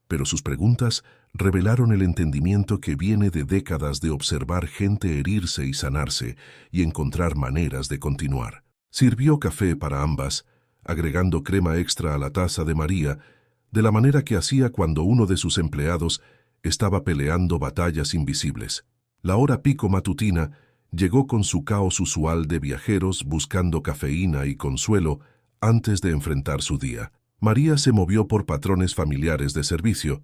pero sus preguntas revelaron el entendimiento que viene de décadas de observar gente herirse y sanarse y encontrar maneras de continuar. Sirvió café para ambas, agregando crema extra a la taza de María, de la manera que hacía cuando uno de sus empleados estaba peleando batallas invisibles. La hora pico matutina llegó con su caos usual de viajeros buscando cafeína y consuelo antes de enfrentar su día. María se movió por patrones familiares de servicio,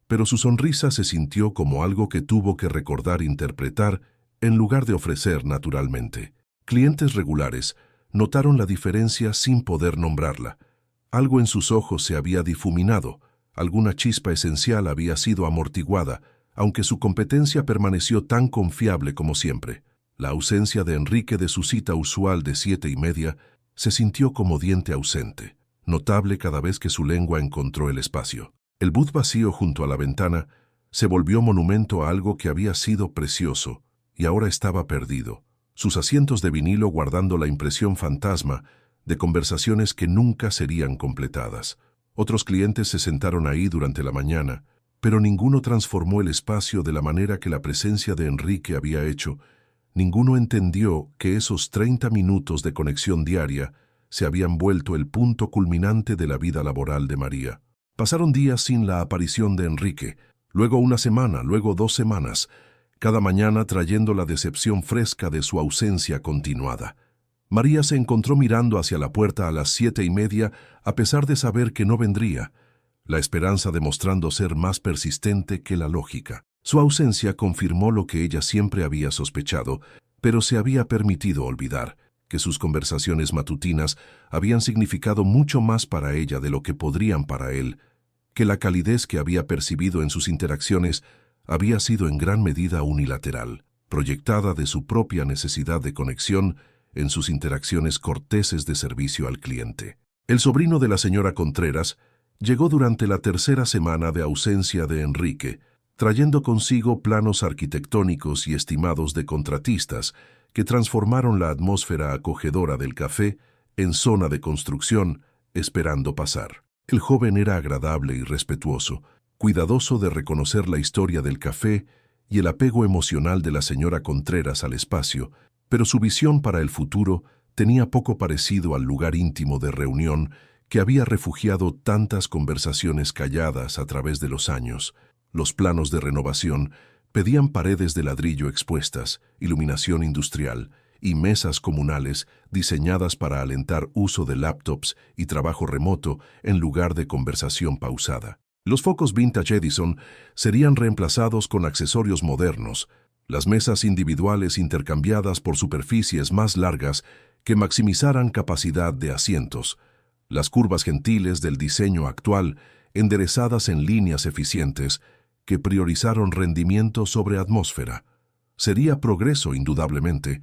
pero su sonrisa se sintió como algo que tuvo que recordar interpretar en lugar de ofrecer naturalmente. Clientes regulares notaron la diferencia sin poder nombrarla. Algo en sus ojos se había difuminado, alguna chispa esencial había sido amortiguada, aunque su competencia permaneció tan confiable como siempre. La ausencia de Enrique de su cita usual de 7:30 se sintió como diente ausente, notable cada vez que su lengua encontró el espacio. El bus vacío junto a la ventana se volvió monumento a algo que había sido precioso y ahora estaba perdido. Sus asientos de vinilo guardando la impresión fantasma de conversaciones que nunca serían completadas. Otros clientes se sentaron ahí durante la mañana, pero ninguno transformó el espacio de la manera que la presencia de Enrique había hecho. Ninguno entendió que esos 30 minutos de conexión diaria se habían vuelto el punto culminante de la vida laboral de María. Pasaron días sin la aparición de Enrique, luego una semana, luego 2 semanas, cada mañana trayendo la decepción fresca de su ausencia continuada. María se encontró mirando hacia la puerta a las 7:30 a pesar de saber que no vendría, la esperanza demostrando ser más persistente que la lógica. Su ausencia confirmó lo que ella siempre había sospechado, pero se había permitido olvidar, que sus conversaciones matutinas habían significado mucho más para ella de lo que podrían para él, que la calidez que había percibido en sus interacciones había sido en gran medida unilateral, proyectada de su propia necesidad de conexión en sus interacciones corteses de servicio al cliente. El sobrino de la señora Contreras llegó durante la 3ª semana de ausencia de Enrique, trayendo consigo planos arquitectónicos y estimados de contratistas que transformaron la atmósfera acogedora del café en zona de construcción, esperando pasar. El joven era agradable y respetuoso, cuidadoso de reconocer la historia del café y el apego emocional de la señora Contreras al espacio, pero su visión para el futuro tenía poco parecido al lugar íntimo de reunión que había refugiado tantas conversaciones calladas a través de los años. Los planos de renovación pedían paredes de ladrillo expuestas, iluminación industrial y mesas comunales diseñadas para alentar uso de laptops y trabajo remoto en lugar de conversación pausada. Los focos vintage Edison serían reemplazados con accesorios modernos, las mesas individuales intercambiadas por superficies más largas que maximizaran capacidad de asientos, las curvas gentiles del diseño actual enderezadas en líneas eficientes que priorizaron rendimiento sobre atmósfera. Sería progreso indudablemente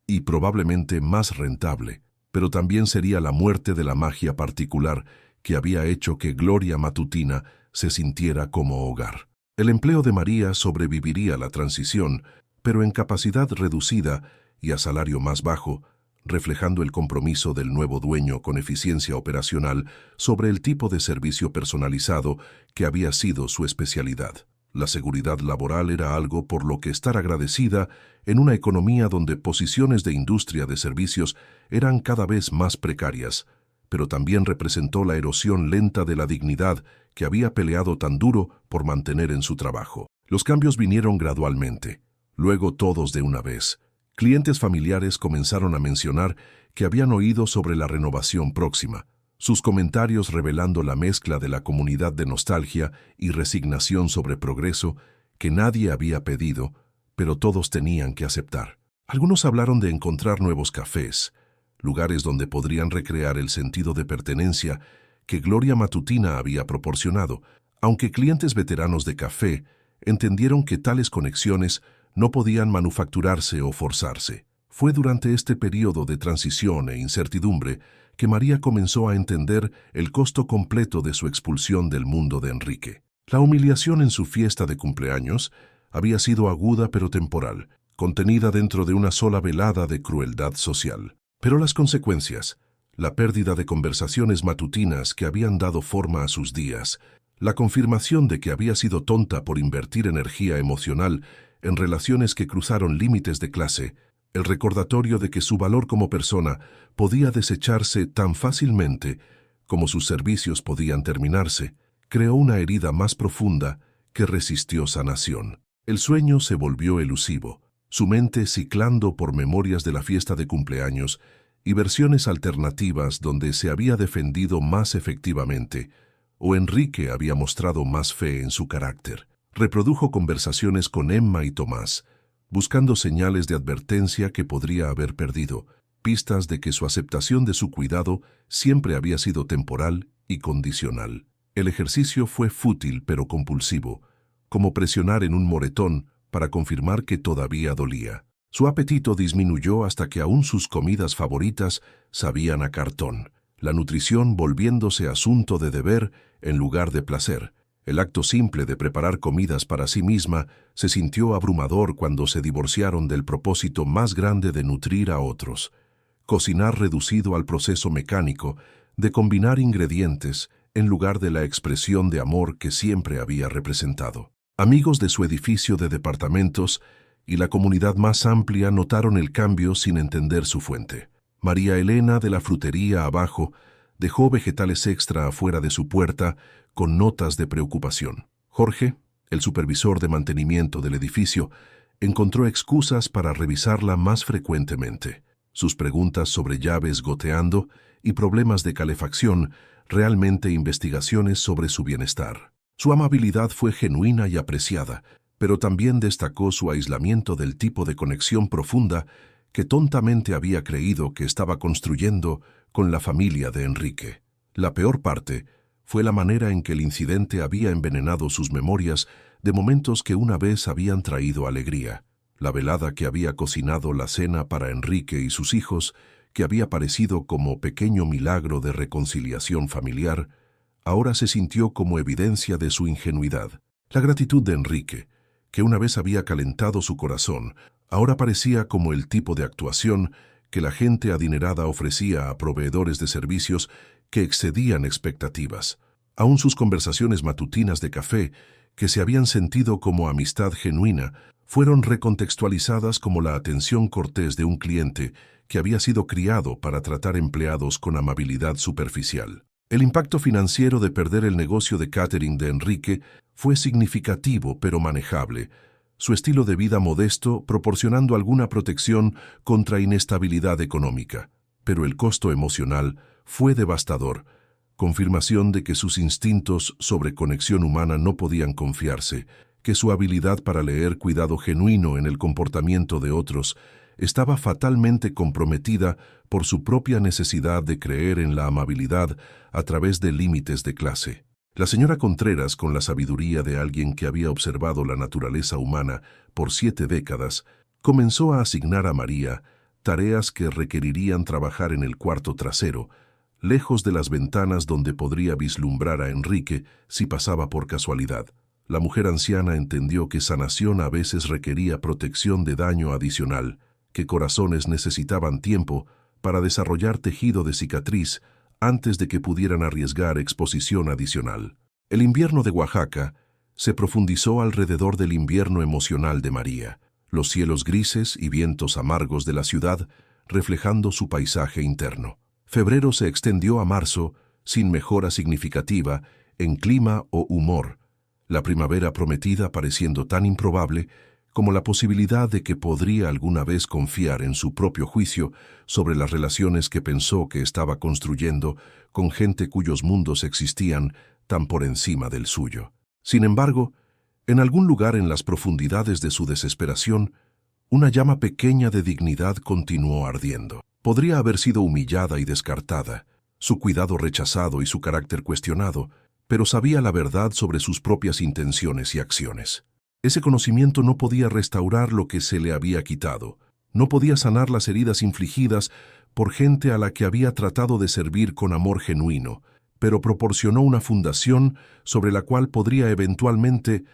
y probablemente más rentable, pero también sería la muerte de la magia particular que había hecho que Gloria Matutina se sintiera como hogar. El empleo de María sobreviviría la transición, pero en capacidad reducida y a salario más bajo, reflejando el compromiso del nuevo dueño con eficiencia operacional sobre el tipo de servicio personalizado que había sido su especialidad. La seguridad laboral era algo por lo que estar agradecida en una economía donde posiciones de industria de servicios eran cada vez más precarias, pero también representó la erosión lenta de la dignidad que había peleado tan duro por mantener en su trabajo. Los cambios vinieron gradualmente, luego todos de una vez. Clientes familiares comenzaron a mencionar que habían oído sobre la renovación próxima, sus comentarios revelando la mezcla de la comunidad de nostalgia y resignación sobre progreso que nadie había pedido, pero todos tenían que aceptar. Algunos hablaron de encontrar nuevos cafés, lugares donde podrían recrear el sentido de pertenencia que Gloria Matutina había proporcionado, aunque clientes veteranos de café entendieron que tales conexiones no podían manufacturarse o forzarse. Fue durante este periodo de transición e incertidumbre que María comenzó a entender el costo completo de su expulsión del mundo de Enrique. La humiliación en su fiesta de cumpleaños había sido aguda pero temporal, contenida dentro de una sola velada de crueldad social. Pero las consecuencias, la pérdida de conversaciones matutinas que habían dado forma a sus días, la confirmación de que había sido tonta por invertir energía emocional en relaciones que cruzaron límites de clase, el recordatorio de que su valor como persona podía desecharse tan fácilmente como sus servicios podían terminarse, creó una herida más profunda que resistió sanación. El sueño se volvió elusivo, su mente ciclando por memorias de la fiesta de cumpleaños y versiones alternativas donde se había defendido más efectivamente, o Enrique había mostrado más fe en su carácter. Reprodujo conversaciones con Emma y Tomás, buscando señales de advertencia que podría haber perdido, pistas de que su aceptación de su cuidado siempre había sido temporal y condicional. El ejercicio fue fútil pero compulsivo, como presionar en un moretón para confirmar que todavía dolía. Su apetito disminuyó hasta que aún sus comidas favoritas sabían a cartón, la nutrición volviéndose asunto de deber en lugar de placer. El acto simple de preparar comidas para sí misma se sintió abrumador cuando se divorciaron del propósito más grande de nutrir a otros. Cocinar reducido al proceso mecánico de combinar ingredientes en lugar de la expresión de amor que siempre había representado. Amigos de su edificio de departamentos y la comunidad más amplia notaron el cambio sin entender su fuente. María Elena, de la frutería abajo, dejó vegetales extra afuera de su puerta con notas de preocupación. Jorge, el supervisor de mantenimiento del edificio, encontró excusas para revisarla más frecuentemente. Sus preguntas sobre llaves goteando y problemas de calefacción, realmente investigaciones sobre su bienestar. Su amabilidad fue genuina y apreciada, pero también destacó su aislamiento del tipo de conexión profunda que tontamente había creído que estaba construyendo con la familia de Enrique. La peor parte fue la manera en que el incidente había envenenado sus memorias de momentos que una vez habían traído alegría. La velada que había cocinado la cena para Enrique y sus hijos, que había parecido como pequeño milagro de reconciliación familiar, ahora se sintió como evidencia de su ingenuidad. La gratitud de Enrique, que una vez había calentado su corazón, ahora parecía como el tipo de actuación que la gente adinerada ofrecía a proveedores de servicios que excedían expectativas. Aún sus conversaciones matutinas de café, que se habían sentido como amistad genuina, fueron recontextualizadas como la atención cortés de un cliente que había sido criado para tratar empleados con amabilidad superficial. El impacto financiero de perder el negocio de catering de Enrique fue significativo pero manejable, su estilo de vida modesto proporcionando alguna protección contra inestabilidad económica. Pero el costo emocional fue devastador, confirmación de que sus instintos sobre conexión humana no podían confiarse, que su habilidad para leer cuidado genuino en el comportamiento de otros estaba fatalmente comprometida por su propia necesidad de creer en la amabilidad a través de límites de clase. La señora Contreras, con la sabiduría de alguien que había observado la naturaleza humana por 7 décadas, comenzó a asignar a María tareas que requerirían trabajar en el cuarto trasero, lejos de las ventanas donde podría vislumbrar a Enrique si pasaba por casualidad. La mujer anciana entendió que sanación a veces requería protección de daño adicional, que corazones necesitaban tiempo para desarrollar tejido de cicatriz antes de que pudieran arriesgar exposición adicional. El invierno de Oaxaca se profundizó alrededor del invierno emocional de María, los cielos grises y vientos amargos de la ciudad reflejando su paisaje interno. Febrero se extendió a marzo, sin mejora significativa en clima o humor, la primavera prometida pareciendo tan improbable como la posibilidad de que podría alguna vez confiar en su propio juicio sobre las relaciones que pensó que estaba construyendo con gente cuyos mundos existían tan por encima del suyo. Sin embargo, en algún lugar en las profundidades de su desesperación, una llama pequeña de dignidad continuó ardiendo. Podría haber sido humillada y descartada, su cuidado rechazado y su carácter cuestionado, pero sabía la verdad sobre sus propias intenciones y acciones. Ese conocimiento no podía restaurar lo que se le había quitado, no podía sanar las heridas infligidas por gente a la que había tratado de servir con amor genuino, pero proporcionó una fundación sobre la cual podría eventualmente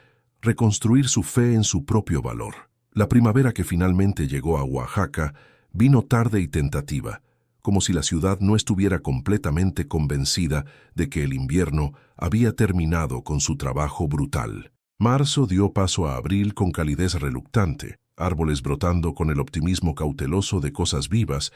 reconstruir su fe en su propio valor. La primavera que finalmente llegó a Oaxaca vino tarde y tentativa, como si la ciudad no estuviera completamente convencida de que el invierno había terminado con su trabajo brutal. Marzo dio paso a abril con calidez reluctante, árboles brotando con el optimismo cauteloso de cosas vivas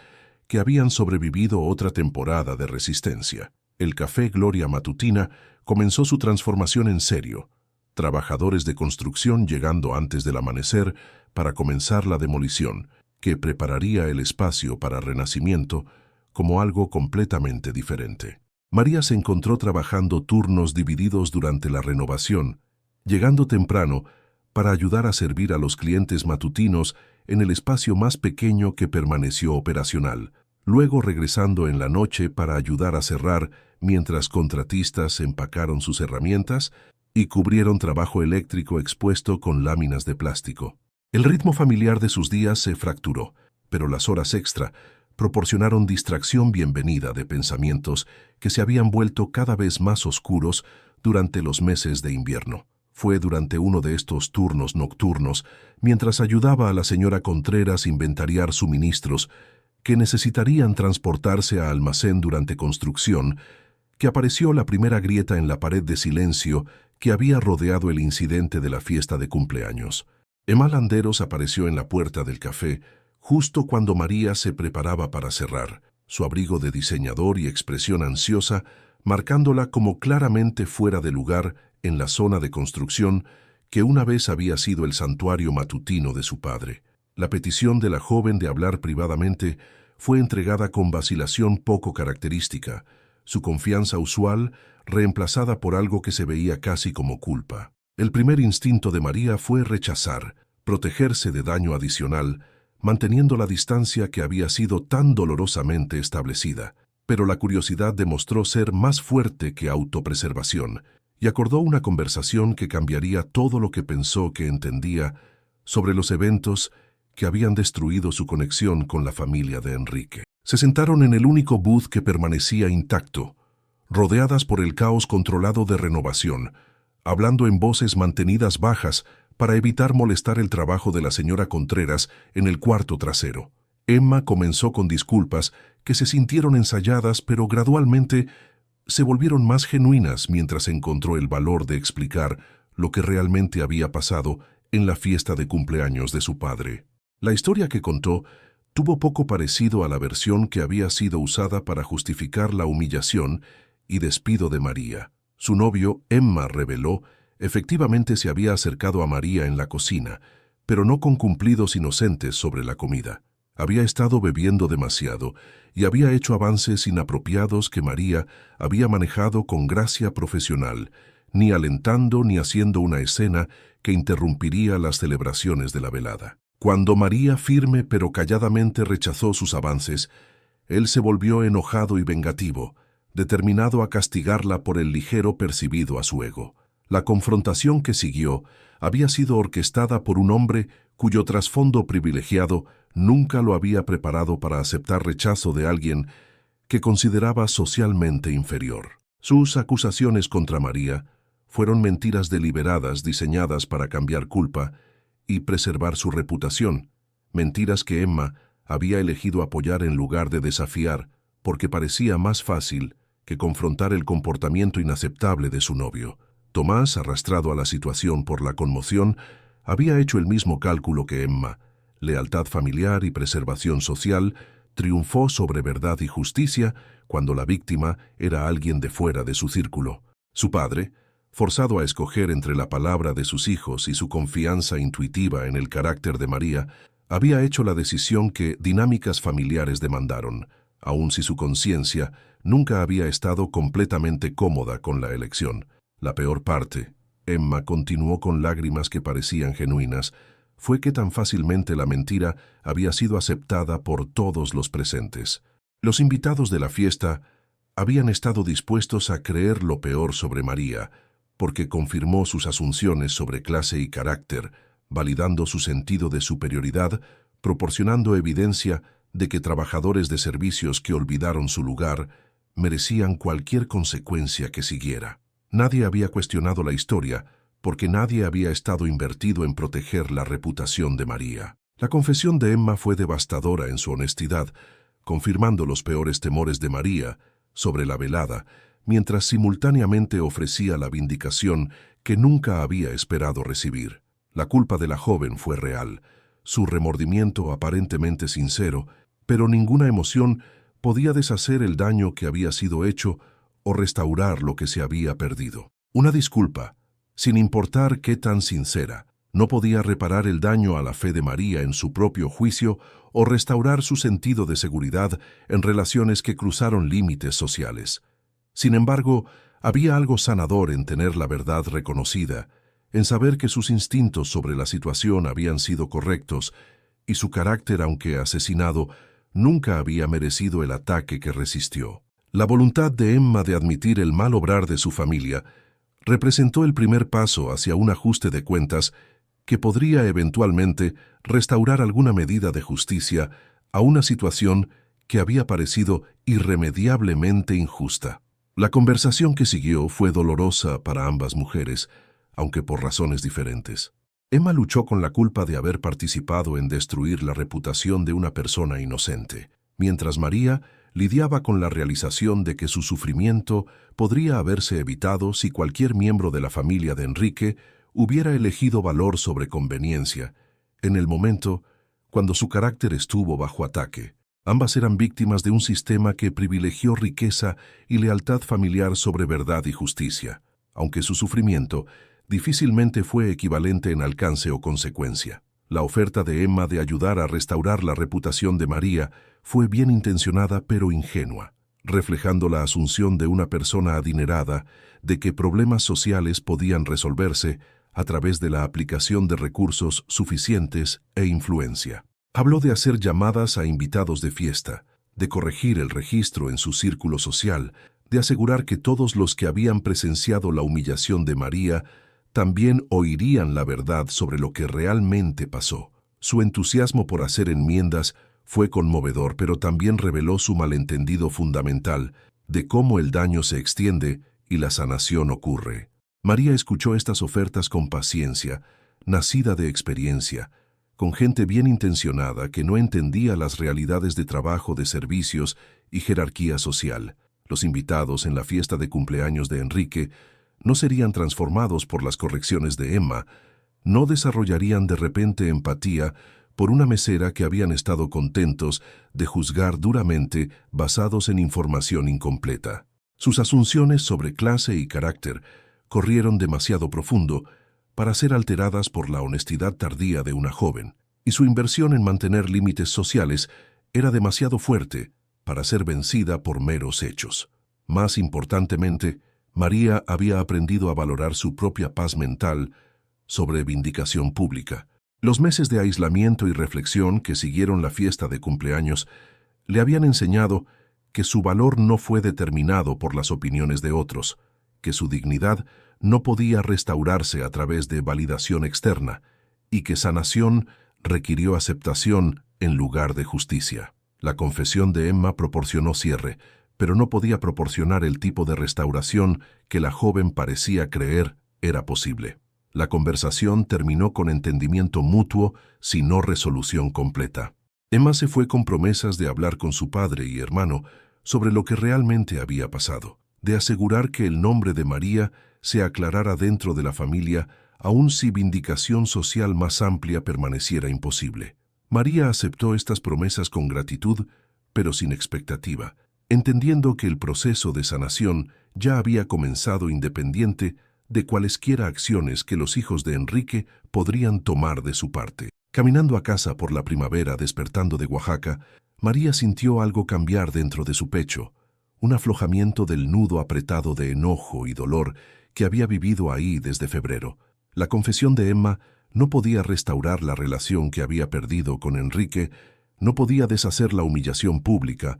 que habían sobrevivido otra temporada de resistencia. El Café Gloria Matutina comenzó su transformación en serio, trabajadores de construcción llegando antes del amanecer para comenzar la demolición, que prepararía el espacio para renacimiento como algo completamente diferente. María se encontró trabajando turnos divididos durante la renovación, llegando temprano para ayudar a servir a los clientes matutinos en el espacio más pequeño que permaneció operacional, luego regresando en la noche para ayudar a cerrar mientras contratistas empacaron sus herramientas y cubrieron trabajo eléctrico expuesto con láminas de plástico. El ritmo familiar de sus días se fracturó, pero las horas extra proporcionaron distracción bienvenida de pensamientos que se habían vuelto cada vez más oscuros durante los meses de invierno. Fue durante uno de estos turnos nocturnos, mientras ayudaba a la señora Contreras inventariar suministros que necesitarían transportarse a almacén durante construcción, que apareció la primera grieta en la pared de silencio que había rodeado el incidente de la fiesta de cumpleaños. Emma Landeros apareció en la puerta del café justo cuando María se preparaba para cerrar, su abrigo de diseñador y expresión ansiosa, marcándola como claramente fuera de lugar en la zona de construcción que una vez había sido el santuario matutino de su padre. La petición de la joven de hablar privadamente fue entregada con vacilación poco característica, su confianza usual reemplazada por algo que se veía casi como culpa. El primer instinto de María fue rechazar, protegerse de daño adicional, manteniendo la distancia que había sido tan dolorosamente establecida. Pero la curiosidad demostró ser más fuerte que autopreservación, y acordó una conversación que cambiaría todo lo que pensó que entendía sobre los eventos que habían destruido su conexión con la familia de Enrique. Se sentaron en el único booth que permanecía intacto, rodeadas por el caos controlado de renovación, hablando en voces mantenidas bajas para evitar molestar el trabajo de la señora Contreras en el cuarto trasero. Emma comenzó con disculpas que se sintieron ensayadas, pero gradualmente se volvieron más genuinas mientras encontró el valor de explicar lo que realmente había pasado en la fiesta de cumpleaños de su padre. La historia que contó tuvo poco parecido a la versión que había sido usada para justificar la humillación y despido de María. Su novio, Emma, reveló, efectivamente se había acercado a María en la cocina, pero no con cumplidos inocentes sobre la comida. Había estado bebiendo demasiado y había hecho avances inapropiados que María había manejado con gracia profesional, ni alentando ni haciendo una escena que interrumpiría las celebraciones de la velada. Cuando María firme pero calladamente rechazó sus avances, él se volvió enojado y vengativo, determinado a castigarla por el ligero percibido a su ego. La confrontación que siguió había sido orquestada por un hombre cuyo trasfondo privilegiado nunca lo había preparado para aceptar rechazo de alguien que consideraba socialmente inferior. Sus acusaciones contra María fueron mentiras deliberadas diseñadas para cambiar culpa y preservar su reputación, mentiras que Emma había elegido apoyar en lugar de desafiar porque parecía más fácil que confrontar el comportamiento inaceptable de su novio. Tomás, arrastrado a la situación por la conmoción, había hecho el mismo cálculo que Emma, lealtad familiar y preservación social, triunfó sobre verdad y justicia cuando la víctima era alguien de fuera de su círculo. Su padre, forzado a escoger entre la palabra de sus hijos y su confianza intuitiva en el carácter de María, había hecho la decisión que dinámicas familiares demandaron, aun si su conciencia nunca había estado completamente cómoda con la elección. La peor parte, Emma continuó con lágrimas que parecían genuinas, fue que tan fácilmente la mentira había sido aceptada por todos los presentes. Los invitados de la fiesta habían estado dispuestos a creer lo peor sobre María, porque confirmó sus asunciones sobre clase y carácter, validando su sentido de superioridad, proporcionando evidencia de que trabajadores de servicios que olvidaron su lugar merecían cualquier consecuencia que siguiera. Nadie había cuestionado la historia, porque nadie había estado invertido en proteger la reputación de María. La confesión de Emma fue devastadora en su honestidad, confirmando los peores temores de María sobre la velada, mientras simultáneamente ofrecía la vindicación que nunca había esperado recibir. La culpa de la joven fue real, su remordimiento aparentemente sincero, pero ninguna emoción podía deshacer el daño que había sido hecho o restaurar lo que se había perdido. Una disculpa, sin importar qué tan sincera, no podía reparar el daño a la fe de María en su propio juicio o restaurar su sentido de seguridad en relaciones que cruzaron límites sociales. Sin embargo, había algo sanador en tener la verdad reconocida, en saber que sus instintos sobre la situación habían sido correctos y su carácter, aunque asesinado, nunca había merecido el ataque que resistió. La voluntad de Emma de admitir el mal obrar de su familia representó el primer paso hacia un ajuste de cuentas que podría eventualmente restaurar alguna medida de justicia a una situación que había parecido irremediablemente injusta. La conversación que siguió fue dolorosa para ambas mujeres, aunque por razones diferentes. Emma luchó con la culpa de haber participado en destruir la reputación de una persona inocente, mientras María lidiaba con la realización de que su sufrimiento podría haberse evitado si cualquier miembro de la familia de Enrique hubiera elegido valor sobre conveniencia, en el momento cuando su carácter estuvo bajo ataque. Ambas eran víctimas de un sistema que privilegió riqueza y lealtad familiar sobre verdad y justicia, aunque su sufrimiento difícilmente fue equivalente en alcance o consecuencia. La oferta de Emma de ayudar a restaurar la reputación de María fue bien intencionada pero ingenua, reflejando la asunción de una persona adinerada de que problemas sociales podían resolverse a través de la aplicación de recursos suficientes e influencia. Habló de hacer llamadas a invitados de fiesta, de corregir el registro en su círculo social, de asegurar que todos los que habían presenciado la humillación de María también oirían la verdad sobre lo que realmente pasó. Su entusiasmo por hacer enmiendas fue conmovedor, pero también reveló su malentendido fundamental de cómo el daño se extiende y la sanación ocurre. María escuchó estas ofertas con paciencia, nacida de experiencia, con gente bien intencionada que no entendía las realidades de trabajo, de servicios y jerarquía social. Los invitados en la fiesta de cumpleaños de Enrique no serían transformados por las correcciones de Emma, no desarrollarían de repente empatía por una mesera que habían estado contentos de juzgar duramente basados en información incompleta. Sus asunciones sobre clase y carácter corrieron demasiado profundo para ser alteradas por la honestidad tardía de una joven, y su inversión en mantener límites sociales era demasiado fuerte para ser vencida por meros hechos. Más importantemente, María había aprendido a valorar su propia paz mental sobre vindicación pública. Los meses de aislamiento y reflexión que siguieron la fiesta de cumpleaños le habían enseñado que su valor no fue determinado por las opiniones de otros, que su dignidad no podía restaurarse a través de validación externa y que sanación requirió aceptación en lugar de justicia. La confesión de Emma proporcionó cierre, pero no podía proporcionar el tipo de restauración que la joven parecía creer era posible. La conversación terminó con entendimiento mutuo, si no resolución completa. Emma se fue con promesas de hablar con su padre y hermano sobre lo que realmente había pasado, de asegurar que el nombre de María se aclarara dentro de la familia, aun si vindicación social más amplia permaneciera imposible. María aceptó estas promesas con gratitud, pero sin expectativa, entendiendo que el proceso de sanación ya había comenzado independiente de cualesquiera acciones que los hijos de Enrique podrían tomar de su parte. Caminando a casa por la primavera despertando de Oaxaca, María sintió algo cambiar dentro de su pecho, un aflojamiento del nudo apretado de enojo y dolor que había vivido ahí desde febrero. La confesión de Emma no podía restaurar la relación que había perdido con Enrique, no podía deshacer la humillación pública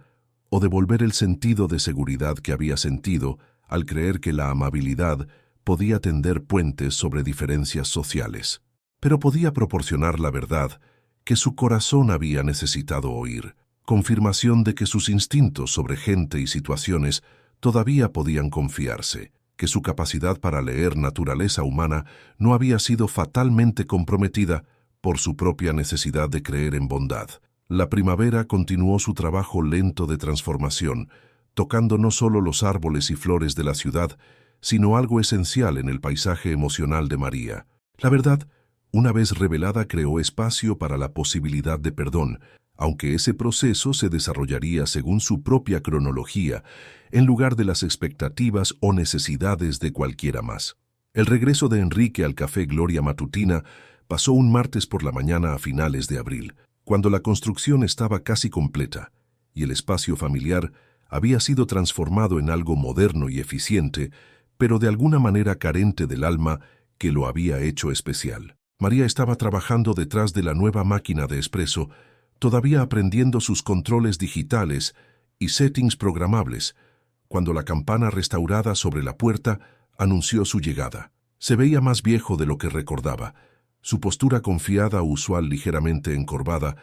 o devolver el sentido de seguridad que había sentido al creer que la amabilidad podía tender puentes sobre diferencias sociales. Pero podía proporcionar la verdad que su corazón había necesitado oír, confirmación de que sus instintos sobre gente y situaciones todavía podían confiarse, que su capacidad para leer naturaleza humana no había sido fatalmente comprometida por su propia necesidad de creer en bondad. La primavera continuó su trabajo lento de transformación, tocando no solo los árboles y flores de la ciudad, sino algo esencial en el paisaje emocional de María. La verdad, una vez revelada, creó espacio para la posibilidad de perdón, aunque ese proceso se desarrollaría según su propia cronología, en lugar de las expectativas o necesidades de cualquiera más. El regreso de Enrique al Café Gloria Matutina pasó un martes por la mañana a finales de abril, cuando la construcción estaba casi completa, y el espacio familiar había sido transformado en algo moderno y eficiente, pero de alguna manera carente del alma que lo había hecho especial. María estaba trabajando detrás de la nueva máquina de espresso, todavía aprendiendo sus controles digitales y settings programables, cuando la campana restaurada sobre la puerta anunció su llegada. Se veía más viejo de lo que recordaba, su postura confiada usual ligeramente encorvada,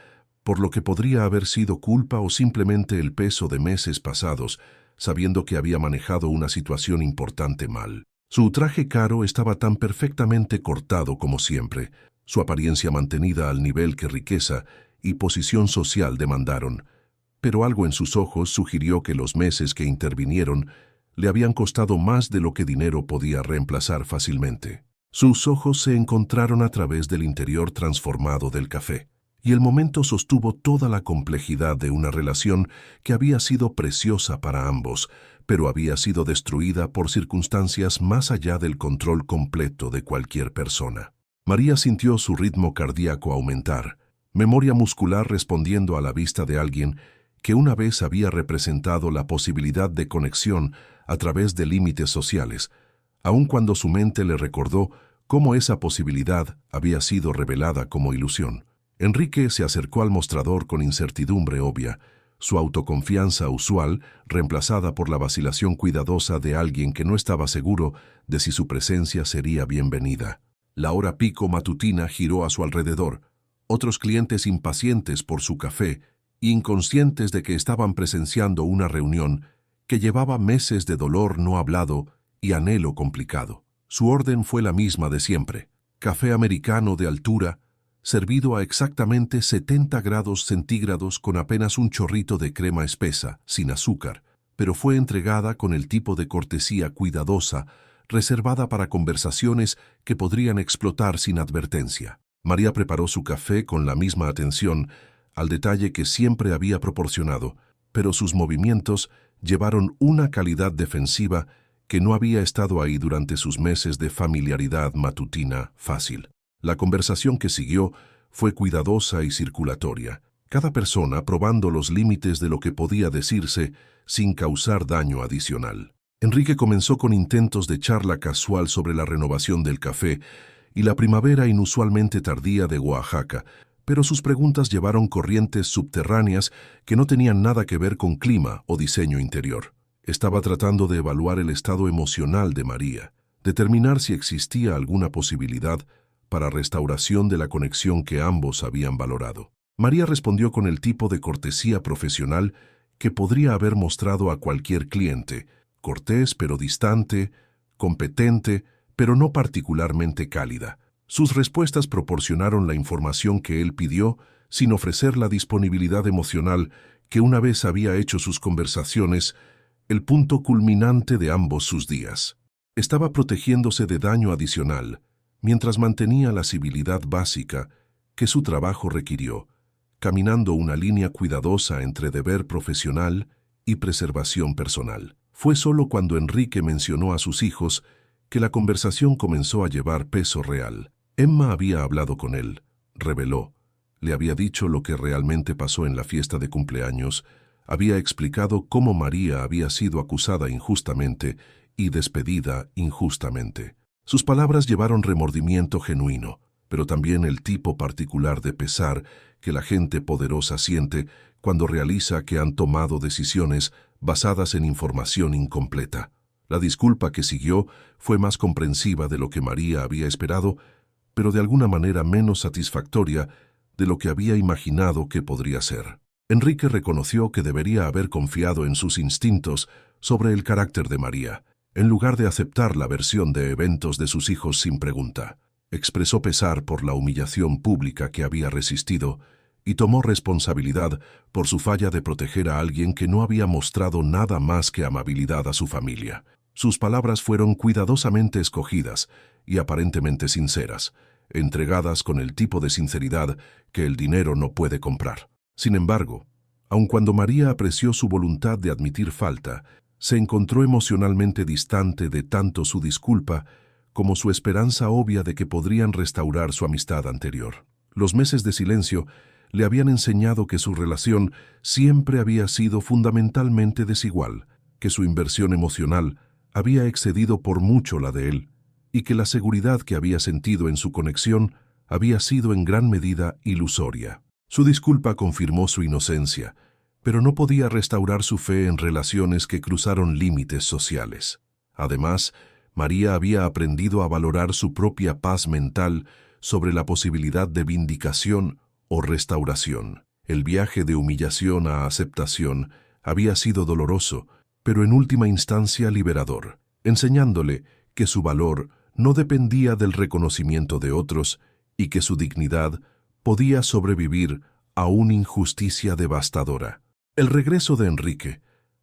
por lo que podría haber sido culpa o simplemente el peso de meses pasados, sabiendo que había manejado una situación importante mal. Su traje caro estaba tan perfectamente cortado como siempre, su apariencia mantenida al nivel que riqueza y posición social demandaron, pero algo en sus ojos sugirió que los meses que intervinieron le habían costado más de lo que dinero podía reemplazar fácilmente. Sus ojos se encontraron a través del interior transformado del café, y el momento sostuvo toda la complejidad de una relación que había sido preciosa para ambos, pero había sido destruida por circunstancias más allá del control completo de cualquier persona. María sintió su ritmo cardíaco aumentar, memoria muscular respondiendo a la vista de alguien que una vez había representado la posibilidad de conexión a través de límites sociales, aun cuando su mente le recordó cómo esa posibilidad había sido revelada como ilusión. Enrique se acercó al mostrador con incertidumbre obvia, su autoconfianza usual reemplazada por la vacilación cuidadosa de alguien que no estaba seguro de si su presencia sería bienvenida. La hora pico matutina giró a su alrededor, otros clientes impacientes por su café, inconscientes de que estaban presenciando una reunión que llevaba meses de dolor no hablado y anhelo complicado. Su orden fue la misma de siempre: café americano de altura, servido a exactamente 70 grados centígrados con apenas un chorrito de crema espesa, sin azúcar, pero fue entregada con el tipo de cortesía cuidadosa, reservada para conversaciones que podrían explotar sin advertencia. María preparó su café con la misma atención al detalle que siempre había proporcionado, pero sus movimientos llevaron una calidad defensiva que no había estado ahí durante sus meses de familiaridad matutina fácil. La conversación que siguió fue cuidadosa y circulatoria, cada persona probando los límites de lo que podía decirse sin causar daño adicional. Enrique comenzó con intentos de charla casual sobre la renovación del café y la primavera inusualmente tardía de Oaxaca, pero sus preguntas llevaron corrientes subterráneas que no tenían nada que ver con clima o diseño interior. Estaba tratando de evaluar el estado emocional de María, determinar si existía alguna posibilidad para restauración de la conexión que ambos habían valorado. María respondió con el tipo de cortesía profesional que podría haber mostrado a cualquier cliente: cortés pero distante, competente pero no particularmente cálida. Sus respuestas proporcionaron la información que él pidió sin ofrecer la disponibilidad emocional que una vez había hecho sus conversaciones el punto culminante de ambos sus días. Estaba protegiéndose de daño adicional, mientras mantenía la civilidad básica que su trabajo requirió, caminando una línea cuidadosa entre deber profesional y preservación personal. Fue solo cuando Enrique mencionó a sus hijos que la conversación comenzó a llevar peso real. Emma había hablado con él, reveló, le había dicho lo que realmente pasó en la fiesta de cumpleaños, había explicado cómo María había sido acusada injustamente y despedida injustamente. Sus palabras llevaron remordimiento genuino, pero también el tipo particular de pesar que la gente poderosa siente cuando realiza que han tomado decisiones basadas en información incompleta. La disculpa que siguió fue más comprensiva de lo que María había esperado, pero de alguna manera menos satisfactoria de lo que había imaginado que podría ser. Enrique reconoció que debería haber confiado en sus instintos sobre el carácter de María, en lugar de aceptar la versión de eventos de sus hijos sin pregunta. Expresó pesar por la humillación pública que había resistido y tomó responsabilidad por su falla de proteger a alguien que no había mostrado nada más que amabilidad a su familia. Sus palabras fueron cuidadosamente escogidas y aparentemente sinceras, entregadas con el tipo de sinceridad que el dinero no puede comprar. Sin embargo, aun cuando María apreció su voluntad de admitir falta, se encontró emocionalmente distante de tanto su disculpa como su esperanza obvia de que podrían restaurar su amistad anterior. Los meses de silencio le habían enseñado que su relación siempre había sido fundamentalmente desigual, que su inversión emocional había excedido por mucho la de él, y que la seguridad que había sentido en su conexión había sido en gran medida ilusoria. Su disculpa confirmó su inocencia, pero no podía restaurar su fe en relaciones que cruzaron límites sociales. Además, María había aprendido a valorar su propia paz mental sobre la posibilidad de vindicación o restauración. El viaje de humillación a aceptación había sido doloroso, pero en última instancia liberador, enseñándole que su valor no dependía del reconocimiento de otros y que su dignidad podía sobrevivir a una injusticia devastadora. El regreso de Enrique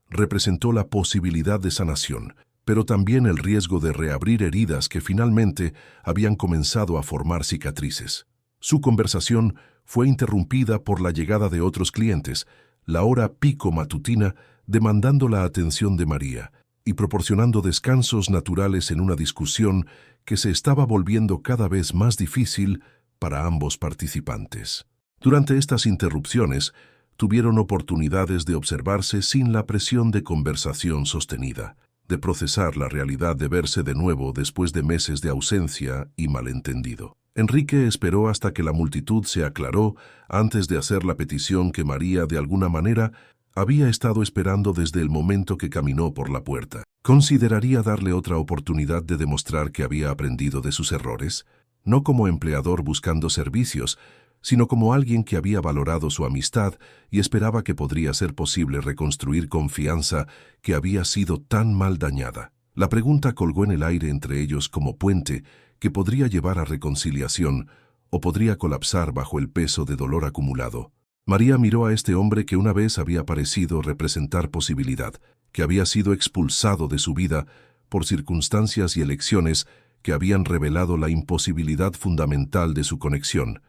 representó la posibilidad de sanación, pero también el riesgo de reabrir heridas que finalmente habían comenzado a formar cicatrices. Su conversación fue interrumpida por la llegada de otros clientes, la hora pico matutina demandando la atención de María y proporcionando descansos naturales en una discusión que se estaba volviendo cada vez más difícil para ambos participantes. Durante estas interrupciones, tuvieron oportunidades de observarse sin la presión de conversación sostenida, de procesar la realidad de verse de nuevo después de meses de ausencia y malentendido. Enrique esperó hasta que la multitud se aclaró antes de hacer la petición que María de alguna manera había estado esperando desde el momento que caminó por la puerta. ¿Consideraría darle otra oportunidad de demostrar que había aprendido de sus errores? No como empleador buscando servicios, sino como alguien que había valorado su amistad y esperaba que podría ser posible reconstruir confianza que había sido tan mal dañada. La pregunta colgó en el aire entre ellos como puente que podría llevar a reconciliación o podría colapsar bajo el peso de dolor acumulado. María miró a este hombre que una vez había parecido representar posibilidad, que había sido expulsado de su vida por circunstancias y elecciones que habían revelado la imposibilidad fundamental de su conexión,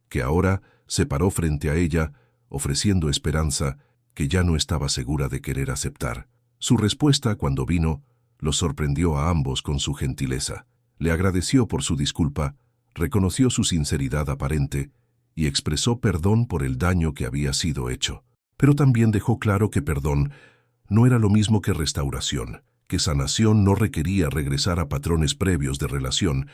que ahora se paró frente a ella, ofreciendo esperanza que ya no estaba segura de querer aceptar. Su respuesta, cuando vino, los sorprendió a ambos con su gentileza. Le agradeció por su disculpa, reconoció su sinceridad aparente y expresó perdón por el daño que había sido hecho. Pero también dejó claro que perdón no era lo mismo que restauración, que sanación no requería regresar a patrones previos de relación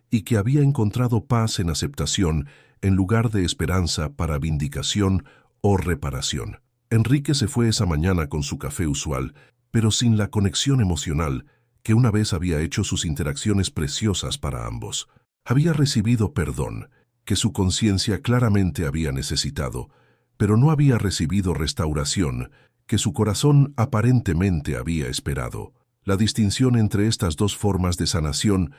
y que había encontrado paz en aceptación en lugar de esperanza para vindicación o reparación. Enrique se fue esa mañana con su café usual, pero sin la conexión emocional que una vez había hecho sus interacciones preciosas para ambos. Había recibido perdón, que su conciencia claramente había necesitado, pero no había recibido restauración, que su corazón aparentemente había esperado. La distinción entre estas dos formas de sanación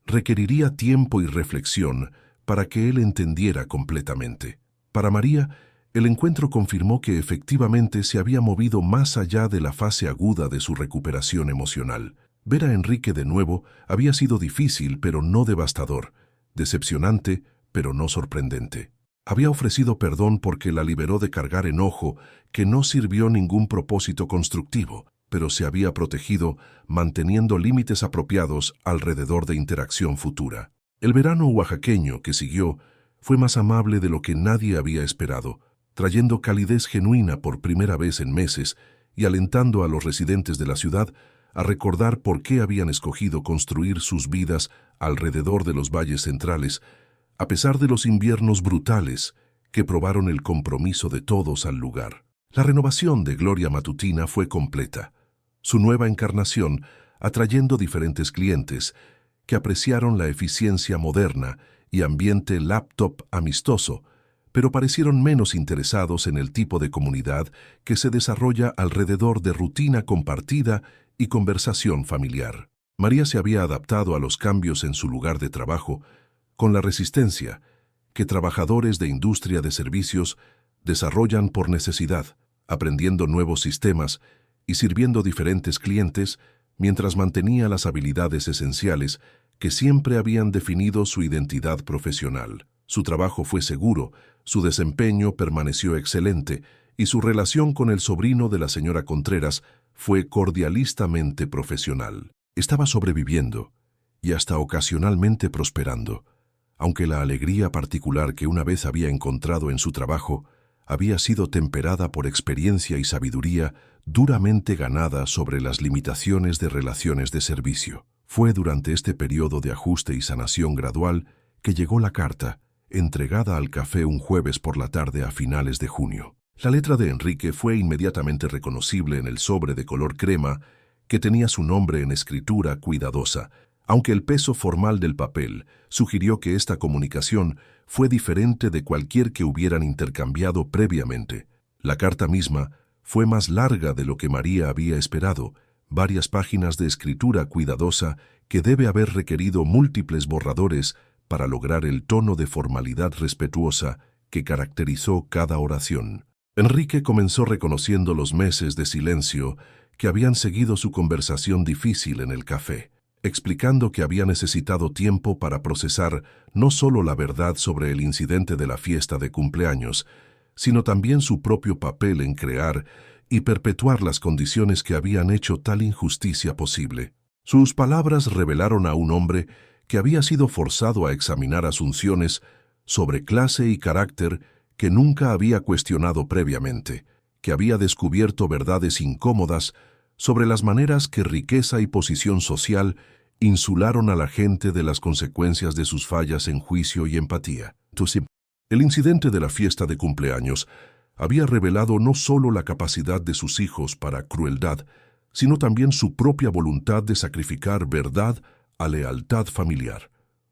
requeriría tiempo y reflexión para que él entendiera completamente. Para María, el encuentro confirmó que efectivamente se había movido más allá de la fase aguda de su recuperación emocional. Ver a Enrique de nuevo había sido difícil, pero no devastador, decepcionante, pero no sorprendente. Había ofrecido perdón porque la liberó de cargar enojo que no sirvió ningún propósito constructivo, pero se había protegido manteniendo límites apropiados alrededor de interacción futura. El verano oaxaqueño que siguió fue más amable de lo que nadie había esperado, trayendo calidez genuina por primera vez en meses y alentando a los residentes de la ciudad a recordar por qué habían escogido construir sus vidas alrededor de los valles centrales, a pesar de los inviernos brutales que probaron el compromiso de todos al lugar. La renovación de Gloria Matutina fue completa, su nueva encarnación atrayendo diferentes clientes que apreciaron la eficiencia moderna y ambiente laptop amistoso, pero parecieron menos interesados en el tipo de comunidad que se desarrolla alrededor de rutina compartida y conversación familiar. María se había adaptado a los cambios en su lugar de trabajo con la resistencia que trabajadores de industria de servicios desarrollan por necesidad, aprendiendo nuevos sistemas y sirviendo diferentes clientes mientras mantenía las habilidades esenciales que siempre habían definido su identidad profesional. Su trabajo fue seguro, su desempeño permaneció excelente y su relación con el sobrino de la señora Contreras fue cordialistamente profesional. Estaba sobreviviendo y hasta ocasionalmente prosperando, aunque la alegría particular que una vez había encontrado en su trabajo había sido temperada por experiencia y sabiduría duramente ganada sobre las limitaciones de relaciones de servicio. Fue durante este periodo de ajuste y sanación gradual que llegó la carta, entregada al café un jueves por la tarde a finales de junio. La letra de Enrique fue inmediatamente reconocible en el sobre de color crema que tenía su nombre en escritura cuidadosa, aunque el peso formal del papel sugirió que esta comunicación fue diferente de cualquier que hubieran intercambiado previamente. La carta misma fue más larga de lo que María había esperado, varias páginas de escritura cuidadosa que debe haber requerido múltiples borradores para lograr el tono de formalidad respetuosa que caracterizó cada oración. Enrique comenzó reconociendo los meses de silencio que habían seguido su conversación difícil en el café, explicando que había necesitado tiempo para procesar no solo la verdad sobre el incidente de la fiesta de cumpleaños, sino también su propio papel en crear y perpetuar las condiciones que habían hecho tal injusticia posible. Sus palabras revelaron a un hombre que había sido forzado a examinar asunciones sobre clase y carácter que nunca había cuestionado previamente, que había descubierto verdades incómodas sobre las maneras que riqueza y posición social insularon a la gente de las consecuencias de sus fallas en juicio y empatía. El incidente de la fiesta de cumpleaños había revelado no solo la capacidad de sus hijos para crueldad, sino también su propia voluntad de sacrificar verdad a lealtad familiar,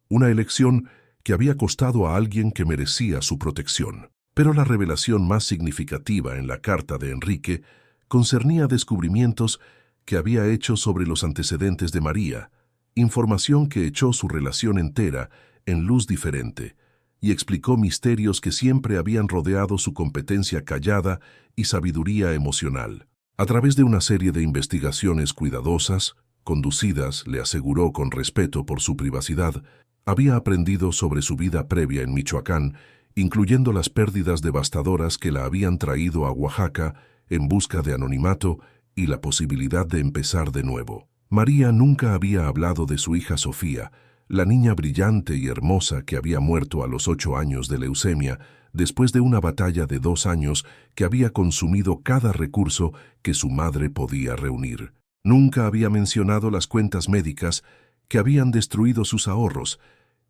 una elección que había costado a alguien que merecía su protección. Pero la revelación más significativa en la carta de Enrique concernía descubrimientos que había hecho sobre los antecedentes de María, información que echó su relación entera en luz diferente y explicó misterios que siempre habían rodeado su competencia callada y sabiduría emocional. A través de una serie de investigaciones cuidadosas, conducidas, le aseguró con respeto por su privacidad, había aprendido sobre su vida previa en Michoacán, incluyendo las pérdidas devastadoras que la habían traído a Oaxaca en busca de anonimato y la posibilidad de empezar de nuevo. María nunca había hablado de su hija Sofía, la niña brillante y hermosa que había muerto a los 8 años de leucemia, después de una batalla de 2 años que había consumido cada recurso que su madre podía reunir. Nunca había mencionado las cuentas médicas que habían destruido sus ahorros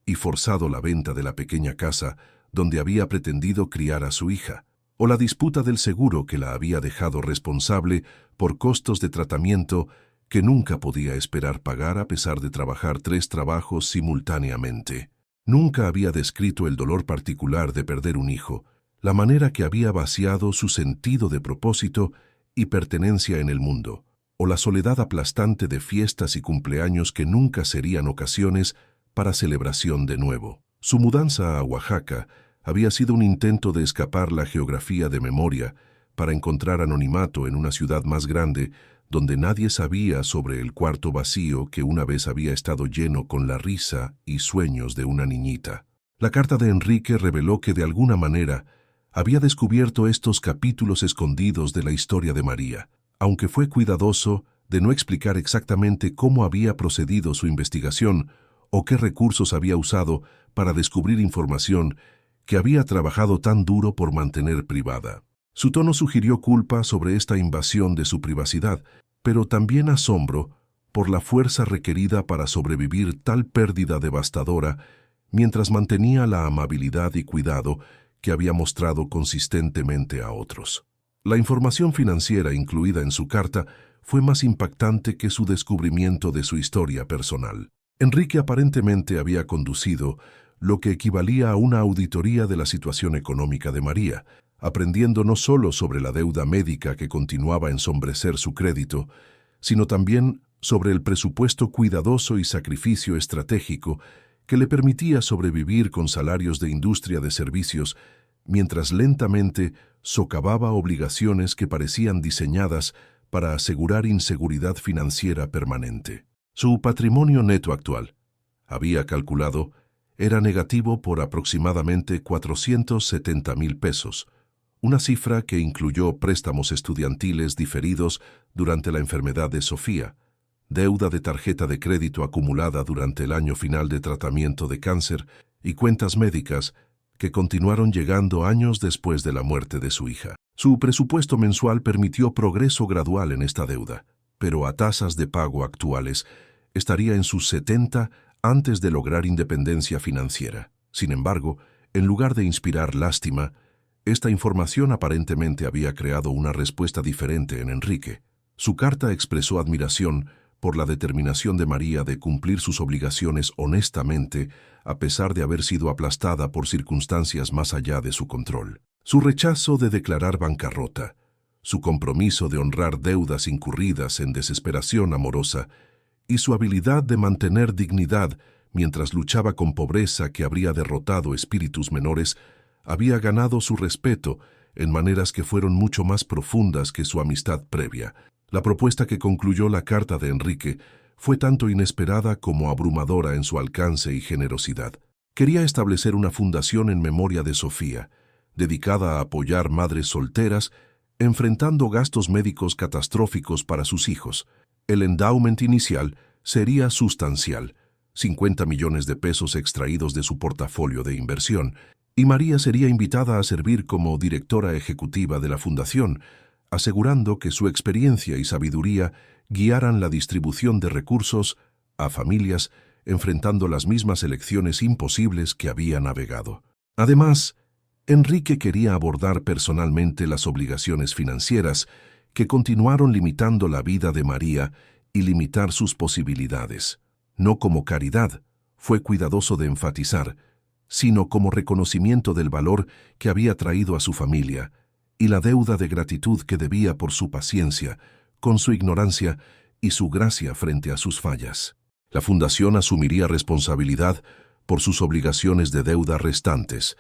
y forzado la venta de la pequeña casa donde había pretendido criar a su hija, o la disputa del seguro que la había dejado responsable por costos de tratamiento que nunca podía esperar pagar a pesar de trabajar 3 trabajos simultáneamente. Nunca había descrito el dolor particular de perder un hijo, la manera que había vaciado su sentido de propósito y pertenencia en el mundo, o la soledad aplastante de fiestas y cumpleaños que nunca serían ocasiones para celebración de nuevo. Su mudanza a Oaxaca había sido un intento de escapar la geografía de memoria para encontrar anonimato en una ciudad más grande donde nadie sabía sobre el cuarto vacío que una vez había estado lleno con la risa y sueños de una niñita. La carta de Enrique reveló que de alguna manera había descubierto estos capítulos escondidos de la historia de María, aunque fue cuidadoso de no explicar exactamente cómo había procedido su investigación o qué recursos había usado para descubrir información que había trabajado tan duro por mantener privada. Su tono sugirió culpa sobre esta invasión de su privacidad, pero también asombro por la fuerza requerida para sobrevivir tal pérdida devastadora mientras mantenía la amabilidad y cuidado que había mostrado consistentemente a otros. La información financiera incluida en su carta fue más impactante que su descubrimiento de su historia personal. Enrique aparentemente había conducido lo que equivalía a una auditoría de la situación económica de María, aprendiendo no solo sobre la deuda médica que continuaba a ensombrecer su crédito, sino también sobre el presupuesto cuidadoso y sacrificio estratégico que le permitía sobrevivir con salarios de industria de servicios, mientras lentamente socavaba obligaciones que parecían diseñadas para asegurar inseguridad financiera permanente. Su patrimonio neto actual, había calculado, era negativo por aproximadamente 470,000 pesos, una cifra que incluyó préstamos estudiantiles diferidos durante la enfermedad de Sofía, deuda de tarjeta de crédito acumulada durante el año final de tratamiento de cáncer y cuentas médicas que continuaron llegando años después de la muerte de su hija. Su presupuesto mensual permitió progreso gradual en esta deuda, pero a tasas de pago actuales estaría en sus 70 antes de lograr independencia financiera. Sin embargo, en lugar de inspirar lástima, esta información aparentemente había creado una respuesta diferente en Enrique. Su carta expresó admiración por la determinación de María de cumplir sus obligaciones honestamente, a pesar de haber sido aplastada por circunstancias más allá de su control. Su rechazo de declarar bancarrota, su compromiso de honrar deudas incurridas en desesperación amorosa y su habilidad de mantener dignidad mientras luchaba con pobreza que habría derrotado espíritus menores, había ganado su respeto en maneras que fueron mucho más profundas que su amistad previa. La propuesta que concluyó la carta de Enrique fue tanto inesperada como abrumadora en su alcance y generosidad. Quería establecer una fundación en memoria de Sofía, dedicada a apoyar madres solteras, enfrentando gastos médicos catastróficos para sus hijos. El endowment inicial sería sustancial, 50 millones de pesos extraídos de su portafolio de inversión, y María sería invitada a servir como directora ejecutiva de la fundación, asegurando que su experiencia y sabiduría guiaran la distribución de recursos a familias enfrentando las mismas elecciones imposibles que había navegado. Además, Enrique quería abordar personalmente las obligaciones financieras que continuaron limitando la vida de María y limitar sus posibilidades. No como caridad, fue cuidadoso de enfatizar, sino como reconocimiento del valor que había traído a su familia y la deuda de gratitud que debía por su paciencia, con su ignorancia y su gracia frente a sus fallas. La fundación asumiría responsabilidad por sus obligaciones de deuda restantes,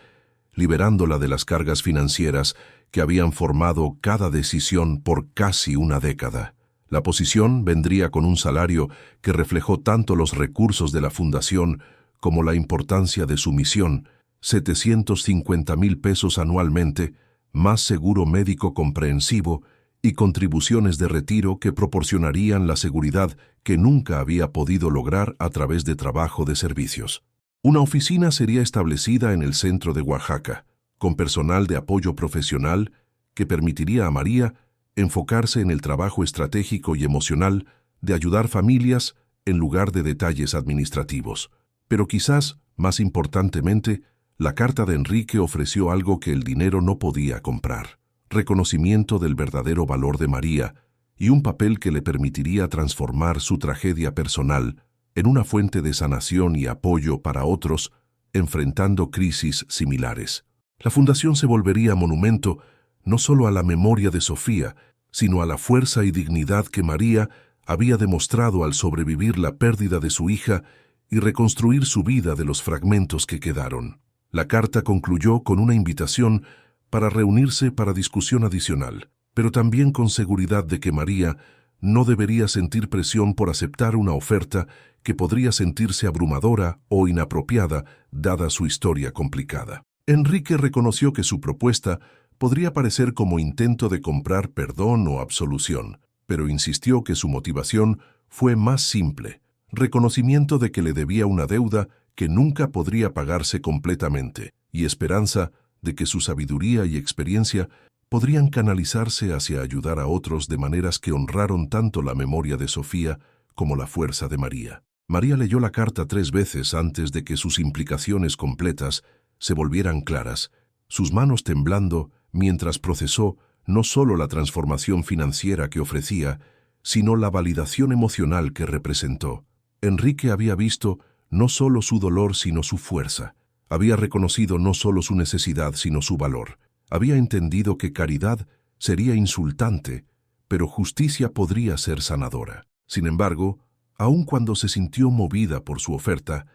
liberándola de las cargas financieras que habían formado cada decisión por casi una década. La posición vendría con un salario que reflejó tanto los recursos de la fundación como la importancia de su misión, 750,000 pesos anualmente, más seguro médico comprensivo y contribuciones de retiro que proporcionarían la seguridad que nunca había podido lograr a través de trabajo de servicios. Una oficina sería establecida en el centro de Oaxaca, con personal de apoyo profesional que permitiría a María enfocarse en el trabajo estratégico y emocional de ayudar familias en lugar de detalles administrativos. Pero quizás, más importantemente, la carta de Enrique ofreció algo que el dinero no podía comprar: reconocimiento del verdadero valor de María y un papel que le permitiría transformar su tragedia personal en una fuente de sanación y apoyo para otros enfrentando crisis similares. La fundación se volvería monumento no solo a la memoria de Sofía, sino a la fuerza y dignidad que María había demostrado al sobrevivir la pérdida de su hija y reconstruir su vida de los fragmentos que quedaron. La carta concluyó con una invitación para reunirse para discusión adicional, pero también con seguridad de que María No debería sentir presión por aceptar una oferta que podría sentirse abrumadora o inapropiada dada su historia complicada. Enrique reconoció que su propuesta podría parecer como intento de comprar perdón o absolución, pero insistió que su motivación fue más simple: reconocimiento de que le debía una deuda que nunca podría pagarse completamente, y esperanza de que su sabiduría y experiencia podrían canalizarse hacia ayudar a otros de maneras que honraron tanto la memoria de Sofía como la fuerza de María. María leyó la carta 3 veces antes de que sus implicaciones completas se volvieran claras, sus manos temblando mientras procesó no solo la transformación financiera que ofrecía, sino la validación emocional que representó. Enrique había visto no solo su dolor, sino su fuerza. Había reconocido no solo su necesidad, sino su valor. Había entendido que caridad sería insultante, pero justicia podría ser sanadora. Sin embargo, aun cuando se sintió movida por su oferta,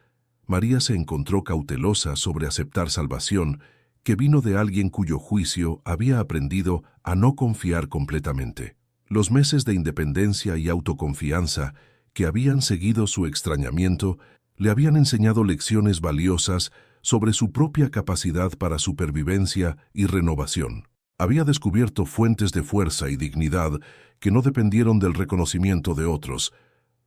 María se encontró cautelosa sobre aceptar salvación que vino de alguien cuyo juicio había aprendido a no confiar completamente. Los meses de independencia y autoconfianza que habían seguido su extrañamiento le habían enseñado lecciones valiosas sobre su propia capacidad para supervivencia y renovación. Había descubierto fuentes de fuerza y dignidad que no dependieron del reconocimiento de otros.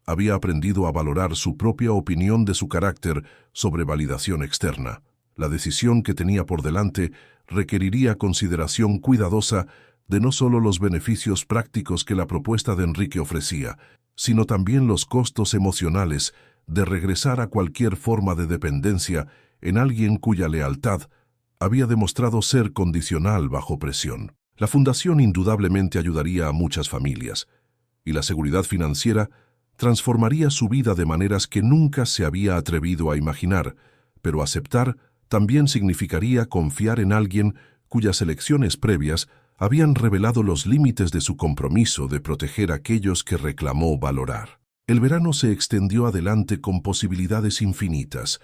Había aprendido a valorar su propia opinión de su carácter sobre validación externa. La decisión que tenía por delante requeriría consideración cuidadosa de no solo los beneficios prácticos que la propuesta de Enrique ofrecía, sino también los costos emocionales de regresar a cualquier forma de dependencia en alguien cuya lealtad había demostrado ser condicional bajo presión. La fundación indudablemente ayudaría a muchas familias, y la seguridad financiera transformaría su vida de maneras que nunca se había atrevido a imaginar, pero aceptar también significaría confiar en alguien cuyas elecciones previas habían revelado los límites de su compromiso de proteger a aquellos que reclamó valorar. El verano se extendió adelante con posibilidades infinitas,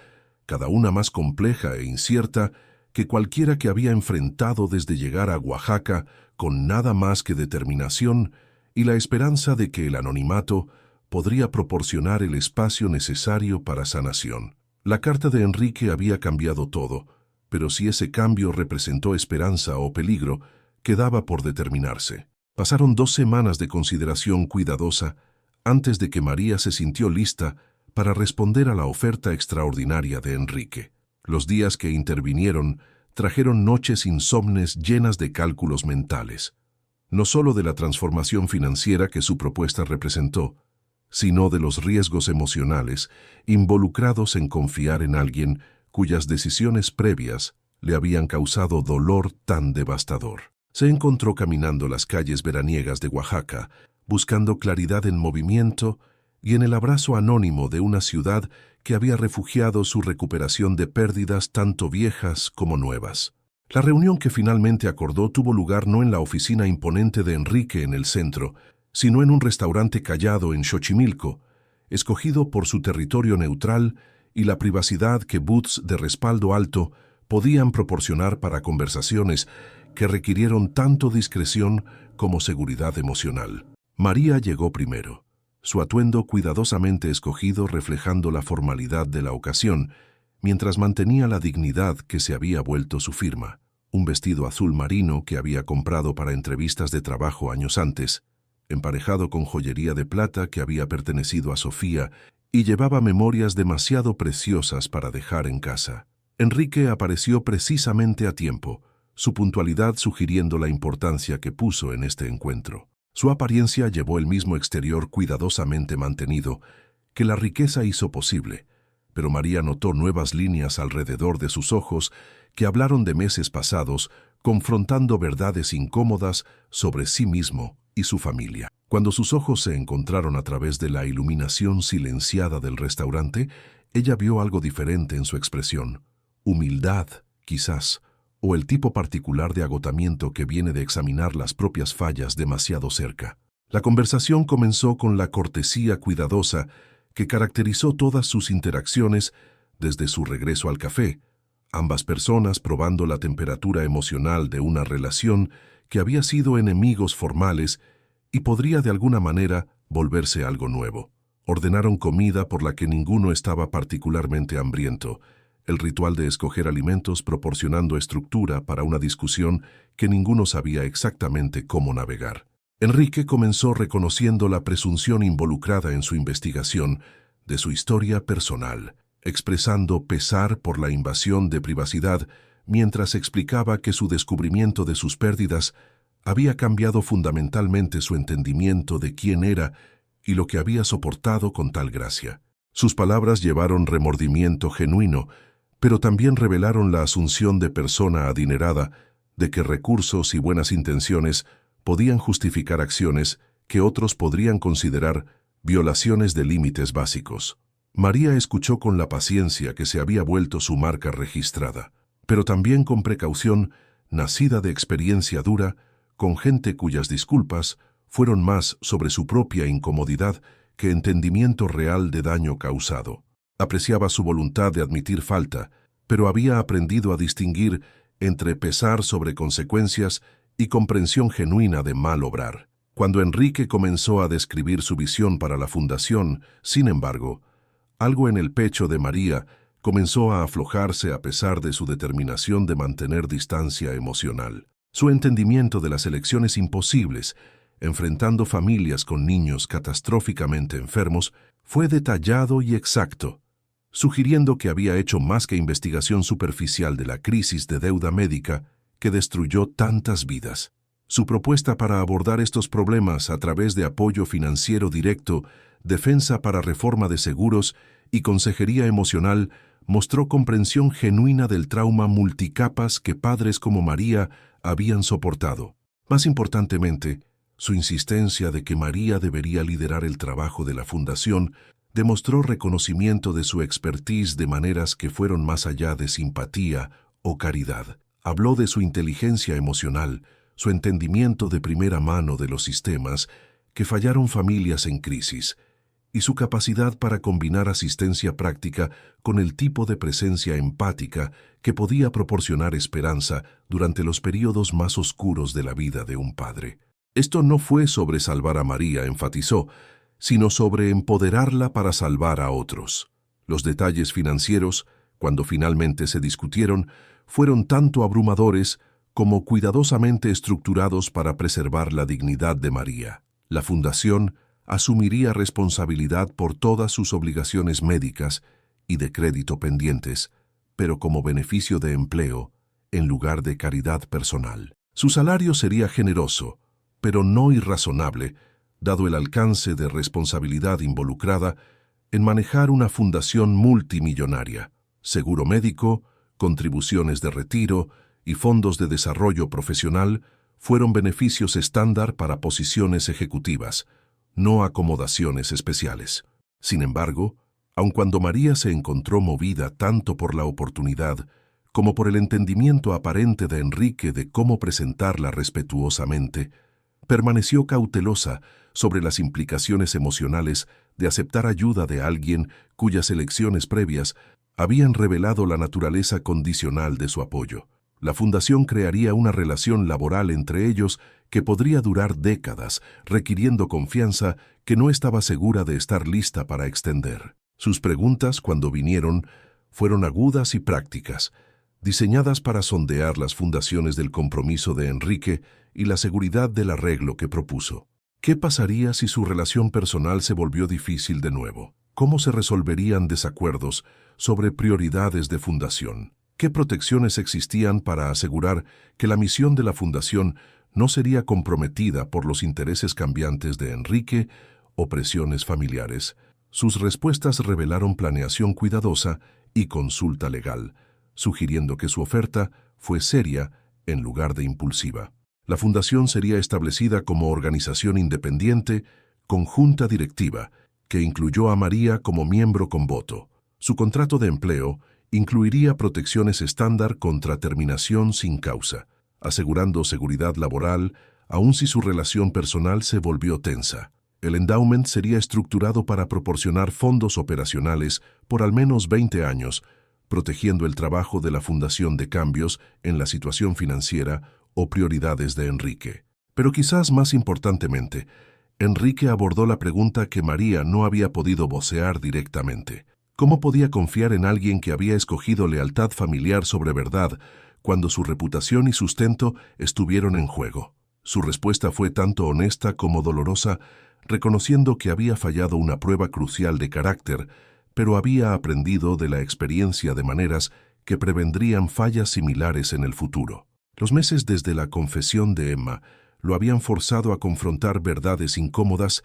cada una más compleja e incierta que cualquiera que había enfrentado desde llegar a Oaxaca con nada más que determinación y la esperanza de que el anonimato podría proporcionar el espacio necesario para sanación. La carta de Enrique había cambiado todo, pero si ese cambio representó esperanza o peligro, quedaba por determinarse. Pasaron 2 semanas de consideración cuidadosa antes de que María se sintió lista para responder a la oferta extraordinaria de Enrique. Los días que intervinieron trajeron noches insomnes llenas de cálculos mentales, no solo de la transformación financiera que su propuesta representó, sino de los riesgos emocionales involucrados en confiar en alguien cuyas decisiones previas le habían causado dolor tan devastador. Se encontró caminando las calles veraniegas de Oaxaca, buscando claridad en movimiento y en el abrazo anónimo de una ciudad que había refugiado su recuperación de pérdidas tanto viejas como nuevas. La reunión que finalmente acordó tuvo lugar no en la oficina imponente de Enrique en el centro, sino en un restaurante callado en Xochimilco, escogido por su territorio neutral y la privacidad que booths de respaldo alto podían proporcionar para conversaciones que requirieron tanto discreción como seguridad emocional. María llegó primero, su atuendo cuidadosamente escogido reflejando la formalidad de la ocasión, mientras mantenía la dignidad que se había vuelto su firma. Un vestido azul marino que había comprado para entrevistas de trabajo años antes, emparejado con joyería de plata que había pertenecido a Sofía y llevaba memorias demasiado preciosas para dejar en casa. Enrique apareció precisamente a tiempo, su puntualidad sugiriendo la importancia que puso en este encuentro. Su apariencia llevó el mismo exterior cuidadosamente mantenido que la riqueza hizo posible, pero María notó nuevas líneas alrededor de sus ojos que hablaron de meses pasados, confrontando verdades incómodas sobre sí mismo y su familia. Cuando sus ojos se encontraron a través de la iluminación silenciada del restaurante, ella vio algo diferente en su expresión. Humildad, quizás, o el tipo particular de agotamiento que viene de examinar las propias fallas demasiado cerca. La conversación comenzó con la cortesía cuidadosa que caracterizó todas sus interacciones desde su regreso al café, ambas personas probando la temperatura emocional de una relación que había sido enemigos formales y podría de alguna manera volverse algo nuevo. Ordenaron comida por la que ninguno estaba particularmente hambriento, el ritual de escoger alimentos proporcionando estructura para una discusión que ninguno sabía exactamente cómo navegar. Enrique comenzó reconociendo la presunción involucrada en su investigación de su historia personal, expresando pesar por la invasión de privacidad mientras explicaba que su descubrimiento de sus pérdidas había cambiado fundamentalmente su entendimiento de quién era y lo que había soportado con tal gracia. Sus palabras llevaron remordimiento genuino, pero también revelaron la asunción de persona adinerada de que recursos y buenas intenciones podían justificar acciones que otros podrían considerar violaciones de límites básicos. María escuchó con la paciencia que se había vuelto su marca registrada, pero también con precaución, nacida de experiencia dura, con gente cuyas disculpas fueron más sobre su propia incomodidad que entendimiento real de daño causado. Apreciaba su voluntad de admitir falta, pero había aprendido a distinguir entre pesar sobre consecuencias y comprensión genuina de mal obrar. Cuando Enrique comenzó a describir su visión para la fundación, sin embargo, algo en el pecho de María comenzó a aflojarse a pesar de su determinación de mantener distancia emocional. Su entendimiento de las elecciones imposibles, enfrentando familias con niños catastróficamente enfermos, fue detallado y exacto, sugiriendo que había hecho más que investigación superficial de la crisis de deuda médica que destruyó tantas vidas. Su propuesta para abordar estos problemas a través de apoyo financiero directo, defensa para reforma de seguros y consejería emocional mostró comprensión genuina del trauma multicapas que padres como María habían soportado. Más importantemente, su insistencia de que María debería liderar el trabajo de la fundación demostró reconocimiento de su expertise de maneras que fueron más allá de simpatía o caridad. Habló de su inteligencia emocional, su entendimiento de primera mano de los sistemas que fallaron familias en crisis, y su capacidad para combinar asistencia práctica con el tipo de presencia empática que podía proporcionar esperanza durante los periodos más oscuros de la vida de un padre. Esto no fue sobre salvar a María, enfatizó, sino sobre empoderarla para salvar a otros. Los detalles financieros, cuando finalmente se discutieron, fueron tanto abrumadores como cuidadosamente estructurados para preservar la dignidad de María. La fundación asumiría responsabilidad por todas sus obligaciones médicas y de crédito pendientes, pero como beneficio de empleo, en lugar de caridad personal. Su salario sería generoso, pero no irrazonable, dado el alcance de responsabilidad involucrada en manejar una fundación multimillonaria. Seguro médico, contribuciones de retiro y fondos de desarrollo profesional fueron beneficios estándar para posiciones ejecutivas, no acomodaciones especiales. Sin embargo, aun cuando María se encontró movida tanto por la oportunidad como por el entendimiento aparente de Enrique de cómo presentarla respetuosamente, permaneció cautelosa sobre las implicaciones emocionales de aceptar ayuda de alguien cuyas elecciones previas habían revelado la naturaleza condicional de su apoyo. La fundación crearía una relación laboral entre ellos que podría durar décadas, requiriendo confianza que no estaba segura de estar lista para extender. Sus preguntas, cuando vinieron, fueron agudas y prácticas, diseñadas para sondear las fundaciones del compromiso de Enrique y la seguridad del arreglo que propuso. ¿Qué pasaría si su relación personal se volvió difícil de nuevo? ¿Cómo se resolverían desacuerdos sobre prioridades de fundación? ¿Qué protecciones existían para asegurar que la misión de la fundación no sería comprometida por los intereses cambiantes de Enrique o presiones familiares? Sus respuestas revelaron planeación cuidadosa y consulta legal, sugiriendo que su oferta fue seria en lugar de impulsiva. La fundación sería establecida como organización independiente, con junta directiva, que incluyó a María como miembro con voto. Su contrato de empleo incluiría protecciones estándar contra terminación sin causa, asegurando seguridad laboral, aun si su relación personal se volvió tensa. El endowment sería estructurado para proporcionar fondos operacionales por al menos 20 años, protegiendo el trabajo de la fundación de cambios en la situación financiera o prioridades de Enrique. Pero quizás más importantemente, Enrique abordó la pregunta que María no había podido vocear directamente. ¿Cómo podía confiar en alguien que había escogido lealtad familiar sobre verdad cuando su reputación y sustento estuvieron en juego? Su respuesta fue tanto honesta como dolorosa, reconociendo que había fallado una prueba crucial de carácter, pero había aprendido de la experiencia de maneras que prevendrían fallas similares en el futuro. Los meses desde la confesión de Emma lo habían forzado a confrontar verdades incómodas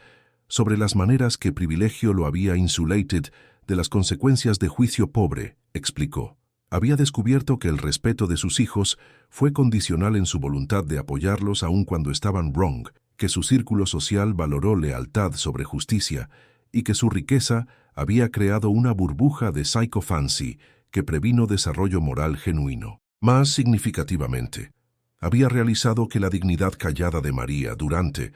sobre las maneras que Privilegio lo había insulated de las consecuencias de juicio pobre, explicó. Había descubierto que el respeto de sus hijos fue condicional en su voluntad de apoyarlos aun cuando estaban wrong, que su círculo social valoró lealtad sobre justicia y que su riqueza había creado una burbuja de psychophancy que previno desarrollo moral genuino. Más significativamente, había realizado que la dignidad callada de María durante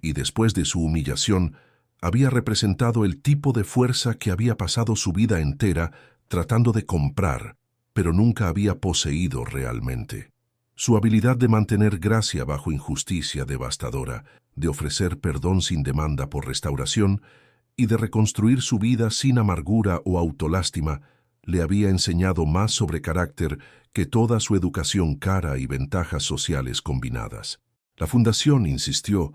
y después de su humillación había representado el tipo de fuerza que había pasado su vida entera tratando de comprar, pero nunca había poseído realmente. Su habilidad de mantener gracia bajo injusticia devastadora, de ofrecer perdón sin demanda por restauración y de reconstruir su vida sin amargura o autolástima, le había enseñado más sobre carácter que toda su educación cara y ventajas sociales combinadas. La fundación, insistió,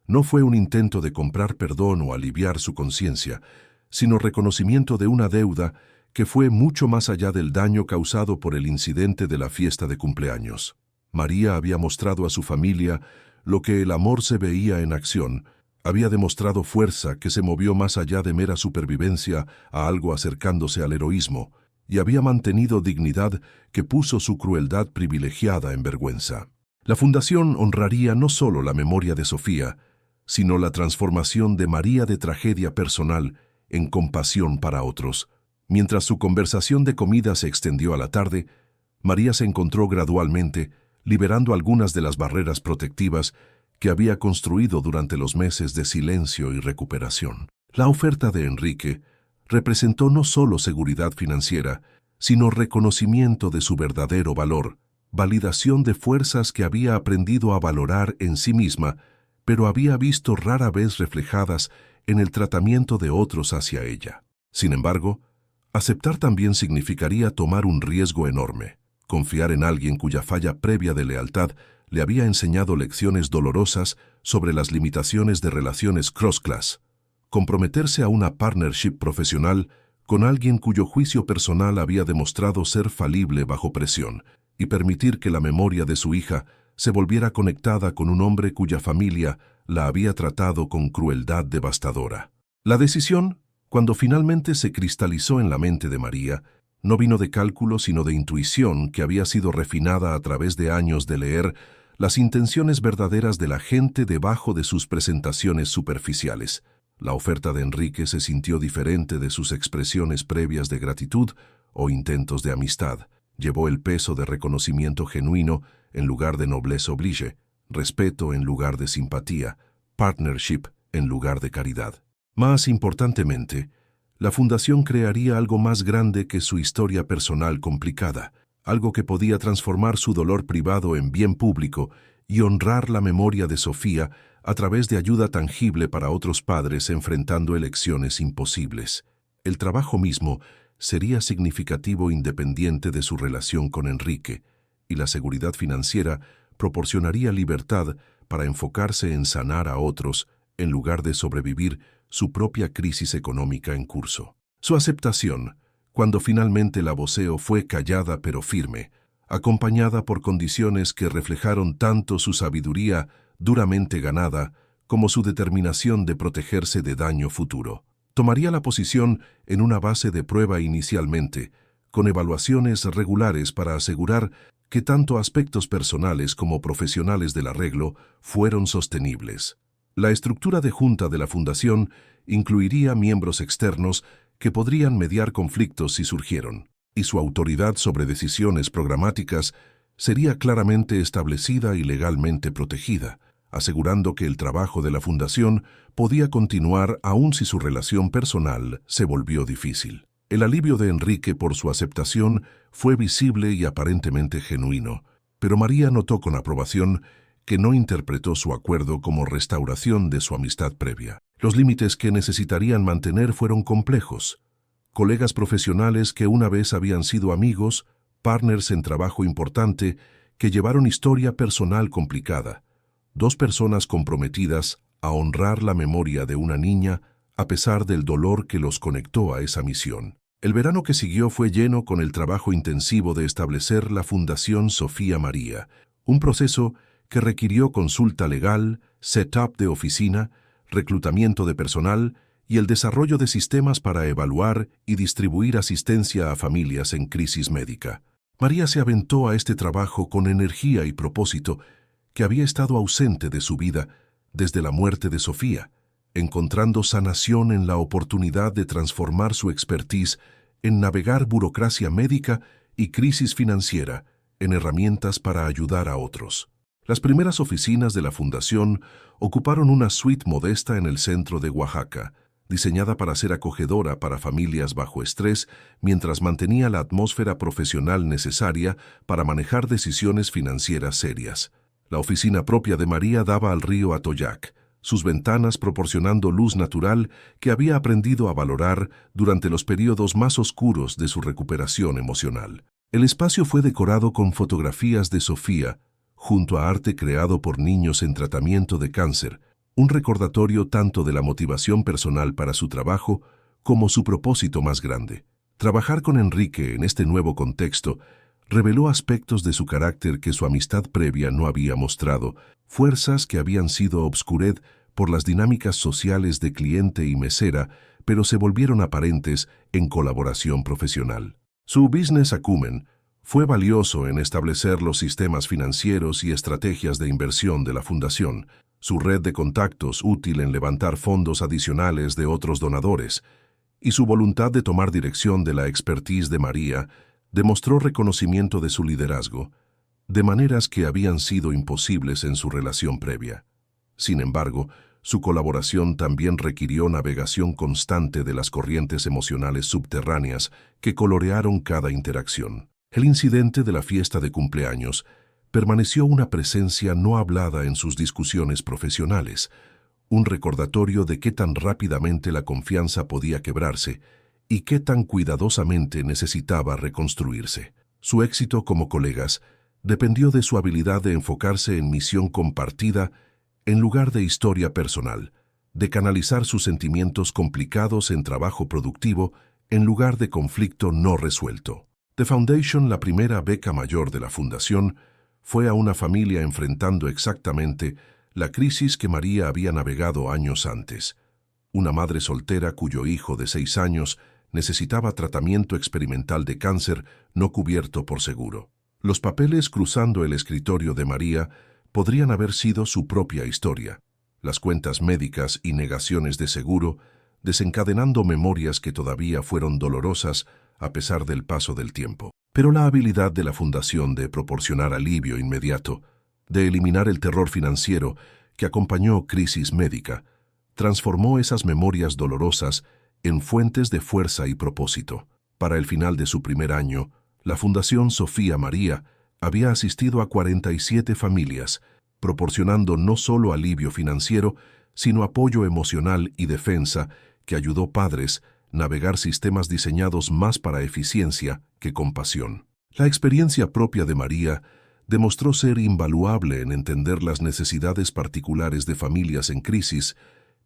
no fue un intento de comprar perdón o aliviar su conciencia, sino reconocimiento de una deuda que fue mucho más allá del daño causado por el incidente de la fiesta de cumpleaños. María había mostrado a su familia lo que el amor se veía en acción, había demostrado fuerza que se movió más allá de mera supervivencia a algo acercándose al heroísmo, y había mantenido dignidad que puso su crueldad privilegiada en vergüenza. La fundación honraría no solo la memoria de Sofía, sino la transformación de María de tragedia personal en compasión para otros. Mientras su conversación de comida se extendió a la tarde, María se encontró gradualmente liberando algunas de las barreras protectivas que había construido durante los meses de silencio y recuperación. La oferta de Enrique representó no solo seguridad financiera, sino reconocimiento de su verdadero valor, validación de fuerzas que había aprendido a valorar en sí misma, pero había visto rara vez reflejadas en el tratamiento de otros hacia ella. Sin embargo, aceptar también significaría tomar un riesgo enorme, confiar en alguien cuya falla previa de lealtad le había enseñado lecciones dolorosas sobre las limitaciones de relaciones cross-class, comprometerse a una partnership profesional con alguien cuyo juicio personal había demostrado ser falible bajo presión y permitir que la memoria de su hija se volviera conectada con un hombre cuya familia la había tratado con crueldad devastadora. La decisión, cuando finalmente se cristalizó en la mente de María, no vino de cálculo sino de intuición que había sido refinada a través de años de leer las intenciones verdaderas de la gente debajo de sus presentaciones superficiales. La oferta de Enrique se sintió diferente de sus expresiones previas de gratitud o intentos de amistad. Llevó el peso de reconocimiento genuino en lugar de noblesse oblige, respeto en lugar de simpatía, partnership en lugar de caridad. Más importantemente, la fundación crearía algo más grande que su historia personal complicada, algo que podía transformar su dolor privado en bien público y honrar la memoria de Sofía a través de ayuda tangible para otros padres enfrentando elecciones imposibles. El trabajo mismo sería significativo independiente de su relación con Enrique, y la seguridad financiera proporcionaría libertad para enfocarse en sanar a otros en lugar de sobrevivir su propia crisis económica en curso. Su aceptación, cuando finalmente la voceo fue callada pero firme, acompañada por condiciones que reflejaron tanto su sabiduría duramente ganada como su determinación de protegerse de daño futuro. Tomaría la posición en una base de prueba inicialmente, con evaluaciones regulares para asegurar que tanto aspectos personales como profesionales del arreglo fueron sostenibles. La estructura de junta de la fundación incluiría miembros externos que podrían mediar conflictos si surgieron, y su autoridad sobre decisiones programáticas sería claramente establecida y legalmente protegida, asegurando que el trabajo de la fundación podía continuar aun si su relación personal se volvió difícil. El alivio de Enrique por su aceptación fue visible y aparentemente genuino, pero María notó con aprobación que no interpretó su acuerdo como restauración de su amistad previa. Los límites que necesitarían mantener fueron complejos. Colegas profesionales que una vez habían sido amigos, partners en trabajo importante, que llevaron historia personal complicada. Dos personas comprometidas a honrar la memoria de una niña a pesar del dolor que los conectó a esa misión. El verano que siguió fue lleno con el trabajo intensivo de establecer la Fundación Sofía María, un proceso que requirió consulta legal, setup de oficina, reclutamiento de personal y el desarrollo de sistemas para evaluar y distribuir asistencia a familias en crisis médica. María se aventó a este trabajo con energía y propósito que había estado ausente de su vida desde la muerte de Sofía, encontrando sanación en la oportunidad de transformar su expertise en navegar burocracia médica y crisis financiera en herramientas para ayudar a otros. Las primeras oficinas de la Fundación ocuparon una suite modesta en el centro de Oaxaca, diseñada para ser acogedora para familias bajo estrés mientras mantenía la atmósfera profesional necesaria para manejar decisiones financieras serias. La oficina propia de María daba al río Atoyac, sus ventanas proporcionando luz natural que había aprendido a valorar durante los periodos más oscuros de su recuperación emocional. El espacio fue decorado con fotografías de Sofía, junto a arte creado por niños en tratamiento de cáncer, un recordatorio tanto de la motivación personal para su trabajo como su propósito más grande. Trabajar con Enrique en este nuevo contexto reveló aspectos de su carácter que su amistad previa no había mostrado, fuerzas que habían sido obscurecidas por las dinámicas sociales de cliente y mesera, pero se volvieron aparentes en colaboración profesional. Su business acumen fue valioso en establecer los sistemas financieros y estrategias de inversión de la Fundación, su red de contactos útil en levantar fondos adicionales de otros donadores, y su voluntad de tomar dirección de la expertise de María demostró reconocimiento de su liderazgo, de maneras que habían sido imposibles en su relación previa. Sin embargo, su colaboración también requirió navegación constante de las corrientes emocionales subterráneas que colorearon cada interacción. El incidente de la fiesta de cumpleaños permaneció una presencia no hablada en sus discusiones profesionales, un recordatorio de qué tan rápidamente la confianza podía quebrarse y qué tan cuidadosamente necesitaba reconstruirse. Su éxito como colegas dependió de su habilidad de enfocarse en misión compartida en lugar de historia personal, de canalizar sus sentimientos complicados en trabajo productivo en lugar de conflicto no resuelto. The Foundation, la primera beca mayor de la Fundación, fue a una familia enfrentando exactamente la crisis que María había navegado años antes. Una madre soltera cuyo hijo de 6 años necesitaba tratamiento experimental de cáncer no cubierto por seguro. Los papeles cruzando el escritorio de María podrían haber sido su propia historia, las cuentas médicas y negaciones de seguro, desencadenando memorias que todavía fueron dolorosas a pesar del paso del tiempo. Pero la habilidad de la Fundación de proporcionar alivio inmediato, de eliminar el terror financiero que acompañó crisis médica, transformó esas memorias dolorosas en fuentes de fuerza y propósito. Para el final de su primer año, la Fundación Sofía María había asistido a 47 familias, proporcionando no solo alivio financiero, sino apoyo emocional y defensa que ayudó padres a navegar sistemas diseñados más para eficiencia que compasión. La experiencia propia de María demostró ser invaluable en entender las necesidades particulares de familias en crisis,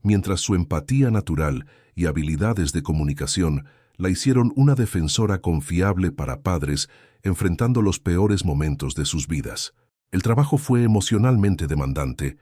mientras su empatía natural y habilidades de comunicación la hicieron una defensora confiable para padres enfrentando los peores momentos de sus vidas. El trabajo fue emocionalmente demandante,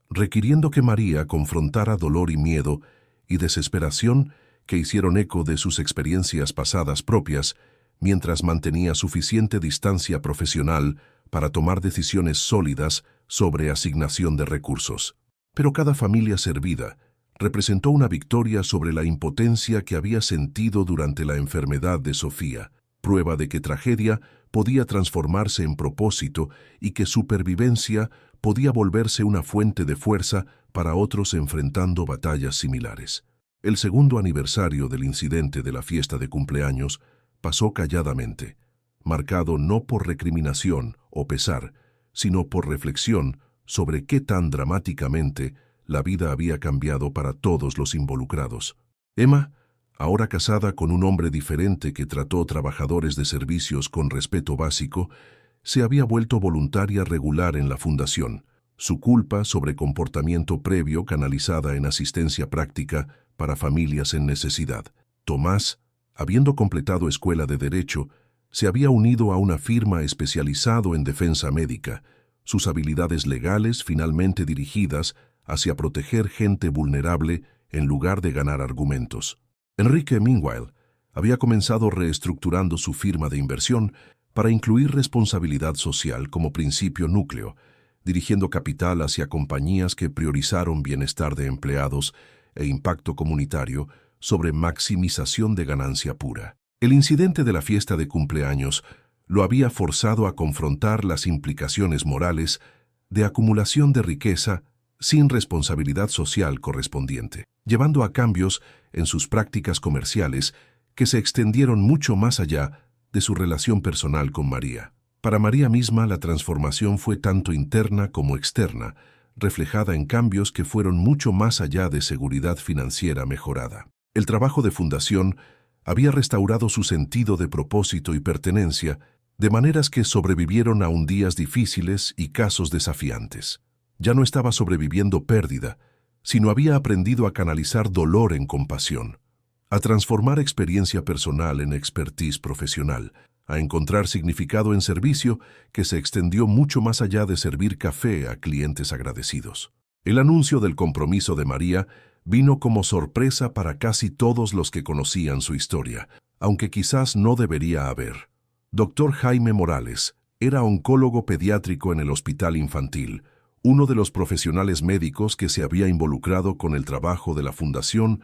requiriendo que María confrontara dolor y miedo y desesperación que hicieron eco de sus experiencias pasadas propias, mientras mantenía suficiente distancia profesional para tomar decisiones sólidas sobre asignación de recursos. Pero cada familia servida representó una victoria sobre la impotencia que había sentido durante la enfermedad de Sofía, prueba de que tragedia podía transformarse en propósito y que supervivencia podía volverse una fuente de fuerza para otros enfrentando batallas similares. El segundo aniversario del incidente de la fiesta de cumpleaños pasó calladamente, marcado no por recriminación o pesar, sino por reflexión, sobre qué tan dramáticamente la vida había cambiado para todos los involucrados. Emma, ahora casada con un hombre diferente que trató trabajadores de servicios con respeto básico, se había vuelto voluntaria regular en la fundación, su culpa sobre comportamiento previo canalizada en asistencia práctica para familias en necesidad. Tomás, habiendo completado escuela de Derecho, se había unido a una firma especializado en defensa médica, sus habilidades legales finalmente dirigidas hacia proteger gente vulnerable en lugar de ganar argumentos. Enrique, meanwhile, había comenzado reestructurando su firma de inversión para incluir responsabilidad social como principio núcleo, dirigiendo capital hacia compañías que priorizaron bienestar de empleados e impacto comunitario sobre maximización de ganancia pura. El incidente de la fiesta de cumpleaños lo había forzado a confrontar las implicaciones morales de acumulación de riqueza sin responsabilidad social correspondiente, llevando a cambios en sus prácticas comerciales que se extendieron mucho más allá de su relación personal con María. Para María misma, la transformación fue tanto interna como externa, reflejada en cambios que fueron mucho más allá de seguridad financiera mejorada. El trabajo de fundación había restaurado su sentido de propósito y pertenencia, de maneras que sobrevivieron aún días difíciles y casos desafiantes. Ya no estaba sobreviviendo pérdida, sino había aprendido a canalizar dolor en compasión, a transformar experiencia personal en expertise profesional, a encontrar significado en servicio que se extendió mucho más allá de servir café a clientes agradecidos. El anuncio del compromiso de María vino como sorpresa para casi todos los que conocían su historia, aunque quizás no debería haber. Dr. Jaime Morales era oncólogo pediátrico en el Hospital Infantil, uno de los profesionales médicos que se había involucrado con el trabajo de la Fundación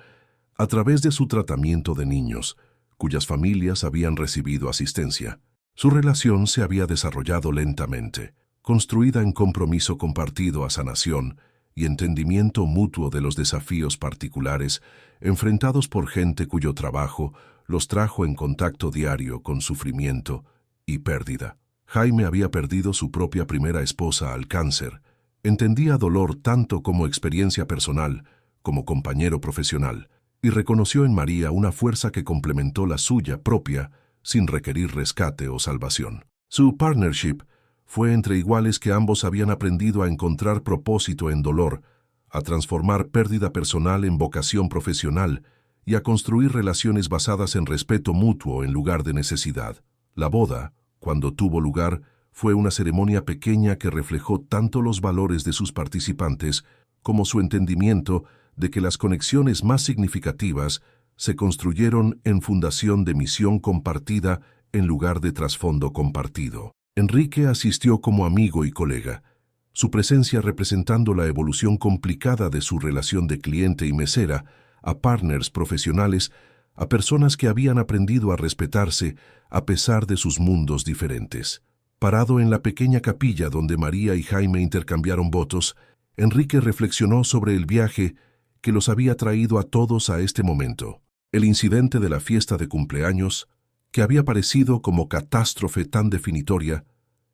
a través de su tratamiento de niños, cuyas familias habían recibido asistencia. Su relación se había desarrollado lentamente, construida en compromiso compartido a sanación y entendimiento mutuo de los desafíos particulares enfrentados por gente cuyo trabajo los trajo en contacto diario con sufrimiento y pérdida. Jaime había perdido su propia primera esposa al cáncer. Entendía dolor tanto como experiencia personal como compañero profesional, y reconoció en María una fuerza que complementó la suya propia sin requerir rescate o salvación. Su partnership fue entre iguales que ambos habían aprendido a encontrar propósito en dolor, a transformar pérdida personal en vocación profesional y a construir relaciones basadas en respeto mutuo en lugar de necesidad. La boda, cuando tuvo lugar, fue una ceremonia pequeña que reflejó tanto los valores de sus participantes como su entendimiento de que las conexiones más significativas se construyeron en fundación de misión compartida en lugar de trasfondo compartido. Enrique asistió como amigo y colega, su presencia representando la evolución complicada de su relación de cliente y mesera a partners profesionales, a personas que habían aprendido a respetarse a pesar de sus mundos diferentes. Parado en la pequeña capilla donde María y Jaime intercambiaron votos, Enrique reflexionó sobre el viaje que los había traído a todos a este momento. El incidente de la fiesta de cumpleaños, que había parecido como catástrofe tan definitoria,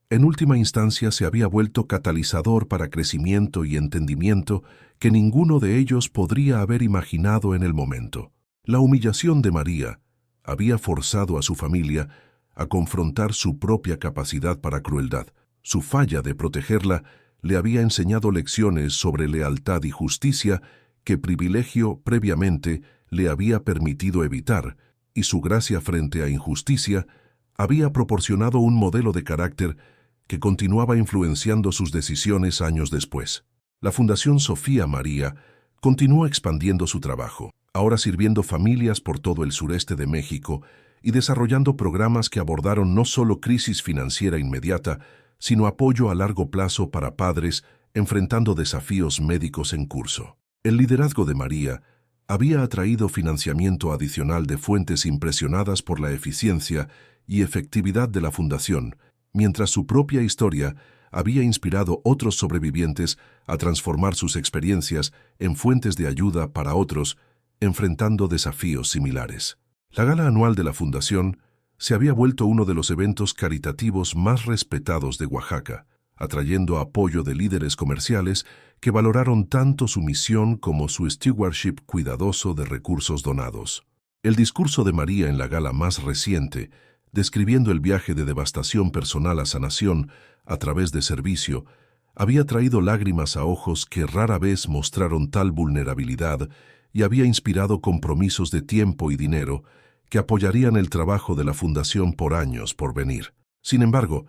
en última instancia se había vuelto catalizador para crecimiento y entendimiento que ninguno de ellos podría haber imaginado en el momento. La humillación de María había forzado a su familia a confrontar su propia capacidad para crueldad. Su falla de protegerla le había enseñado lecciones sobre lealtad y justicia que privilegio previamente le había permitido evitar, y su gracia frente a injusticia había proporcionado un modelo de carácter que continuaba influenciando sus decisiones años después. La Fundación Sofía María continuó expandiendo su trabajo, ahora sirviendo familias por todo el sureste de México y desarrollando programas que abordaron no solo crisis financiera inmediata, sino apoyo a largo plazo para padres enfrentando desafíos médicos en curso. El liderazgo de María había atraído financiamiento adicional de fuentes impresionadas por la eficiencia y efectividad de la Fundación, mientras su propia historia había inspirado otros sobrevivientes a transformar sus experiencias en fuentes de ayuda para otros, enfrentando desafíos similares. La gala anual de la Fundación se había vuelto uno de los eventos caritativos más respetados de Oaxaca, atrayendo apoyo de líderes comerciales que valoraron tanto su misión como su stewardship cuidadoso de recursos donados. El discurso de María en la gala más reciente, describiendo el viaje de devastación personal a sanación a través de servicio, había traído lágrimas a ojos que rara vez mostraron tal vulnerabilidad y había inspirado compromisos de tiempo y dinero que apoyarían el trabajo de la Fundación por años por venir. Sin embargo,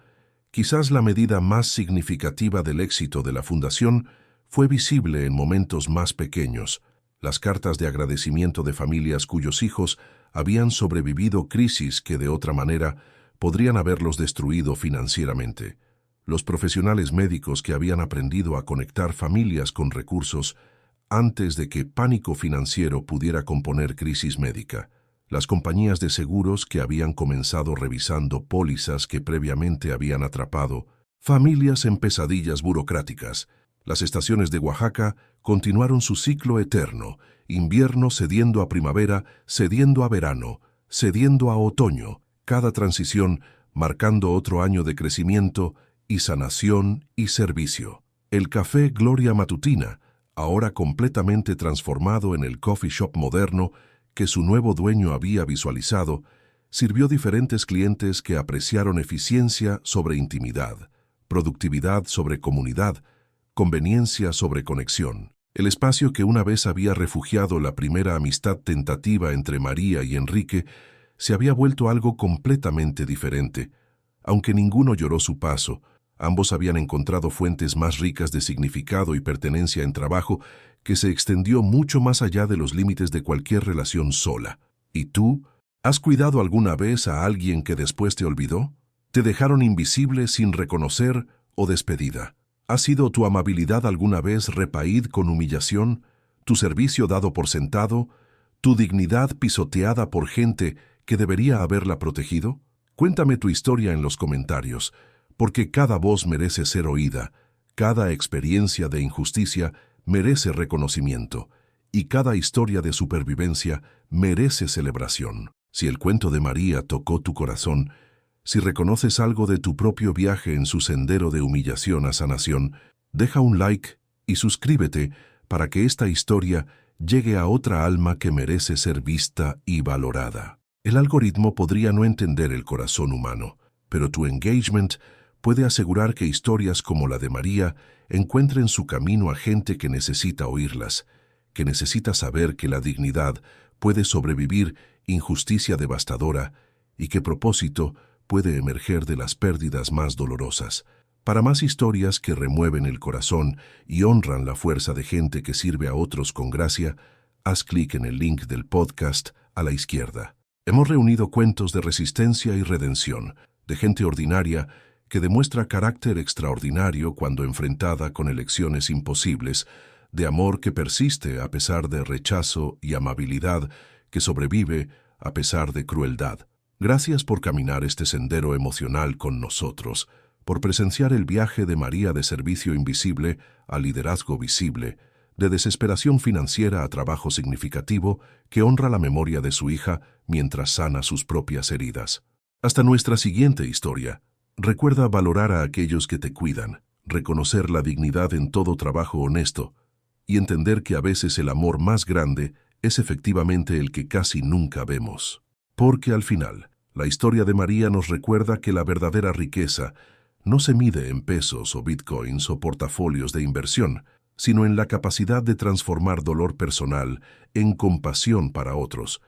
quizás la medida más significativa del éxito de la Fundación fue visible en momentos más pequeños: las cartas de agradecimiento de familias cuyos hijos habían sobrevivido crisis que de otra manera podrían haberlos destruido financieramente. Los profesionales médicos que habían aprendido a conectar familias con recursos antes de que pánico financiero pudiera componer crisis médica. Las compañías de seguros que habían comenzado revisando pólizas que previamente habían atrapado familias en pesadillas burocráticas. Las estaciones de Oaxaca continuaron su ciclo eterno: invierno cediendo a primavera, cediendo a verano, cediendo a otoño, cada transición marcando otro año de crecimiento y sanación y servicio. El café Gloria Matutina, ahora completamente transformado en el coffee shop moderno que su nuevo dueño había visualizado, sirvió diferentes clientes que apreciaron eficiencia sobre intimidad, productividad sobre comunidad, conveniencia sobre conexión. El espacio que una vez había refugiado la primera amistad tentativa entre María y Enrique se había vuelto algo completamente diferente. Aunque ninguno lloró su paso, ambos habían encontrado fuentes más ricas de significado y pertenencia en trabajo que se extendió mucho más allá de los límites de cualquier relación sola. ¿Y tú? ¿Has cuidado alguna vez a alguien que después te olvidó? ¿Te dejaron invisible sin reconocer o despedida? ¿Ha sido tu amabilidad alguna vez repaída con humillación, tu servicio dado por sentado, tu dignidad pisoteada por gente que debería haberla protegido? Cuéntame tu historia en los comentarios, porque cada voz merece ser oída, cada experiencia de injusticia merece reconocimiento, y cada historia de supervivencia merece celebración. Si el cuento de María tocó tu corazón, si reconoces algo de tu propio viaje en su sendero de humillación a sanación, deja un like y suscríbete para que esta historia llegue a otra alma que merece ser vista y valorada. El algoritmo podría no entender el corazón humano, pero tu engagement puede asegurar que historias como la de María encuentren su camino a gente que necesita oírlas, que necesita saber que la dignidad puede sobrevivir injusticia devastadora y que propósito puede emerger de las pérdidas más dolorosas. Para más historias que remueven el corazón y honran la fuerza de gente que sirve a otros con gracia, haz clic en el link del podcast a la izquierda. Hemos reunido cuentos de resistencia y redención, de gente ordinaria que demuestra carácter extraordinario cuando enfrentada con elecciones imposibles, de amor que persiste a pesar de rechazo y amabilidad que sobrevive a pesar de crueldad. Gracias por caminar este sendero emocional con nosotros, por presenciar el viaje de María de servicio invisible a liderazgo visible, de desesperación financiera a trabajo significativo que honra la memoria de su hija mientras sana sus propias heridas. Hasta nuestra siguiente historia. Recuerda valorar a aquellos que te cuidan, reconocer la dignidad en todo trabajo honesto y entender que a veces el amor más grande es efectivamente el que casi nunca vemos. Porque al final, la historia de María nos recuerda que la verdadera riqueza no se mide en pesos o bitcoins o portafolios de inversión, sino en la capacidad de transformar dolor personal en compasión para otros,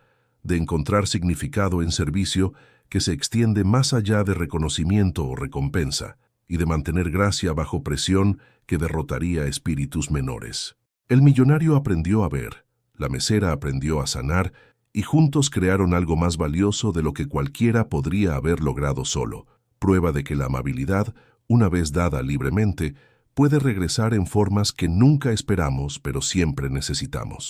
de encontrar significado en servicio que se extiende más allá de reconocimiento o recompensa, y de mantener gracia bajo presión que derrotaría espíritus menores. El millonario aprendió a ver, la mesera aprendió a sanar, y juntos crearon algo más valioso de lo que cualquiera podría haber logrado solo, prueba de que la amabilidad, una vez dada libremente, puede regresar en formas que nunca esperamos pero siempre necesitamos.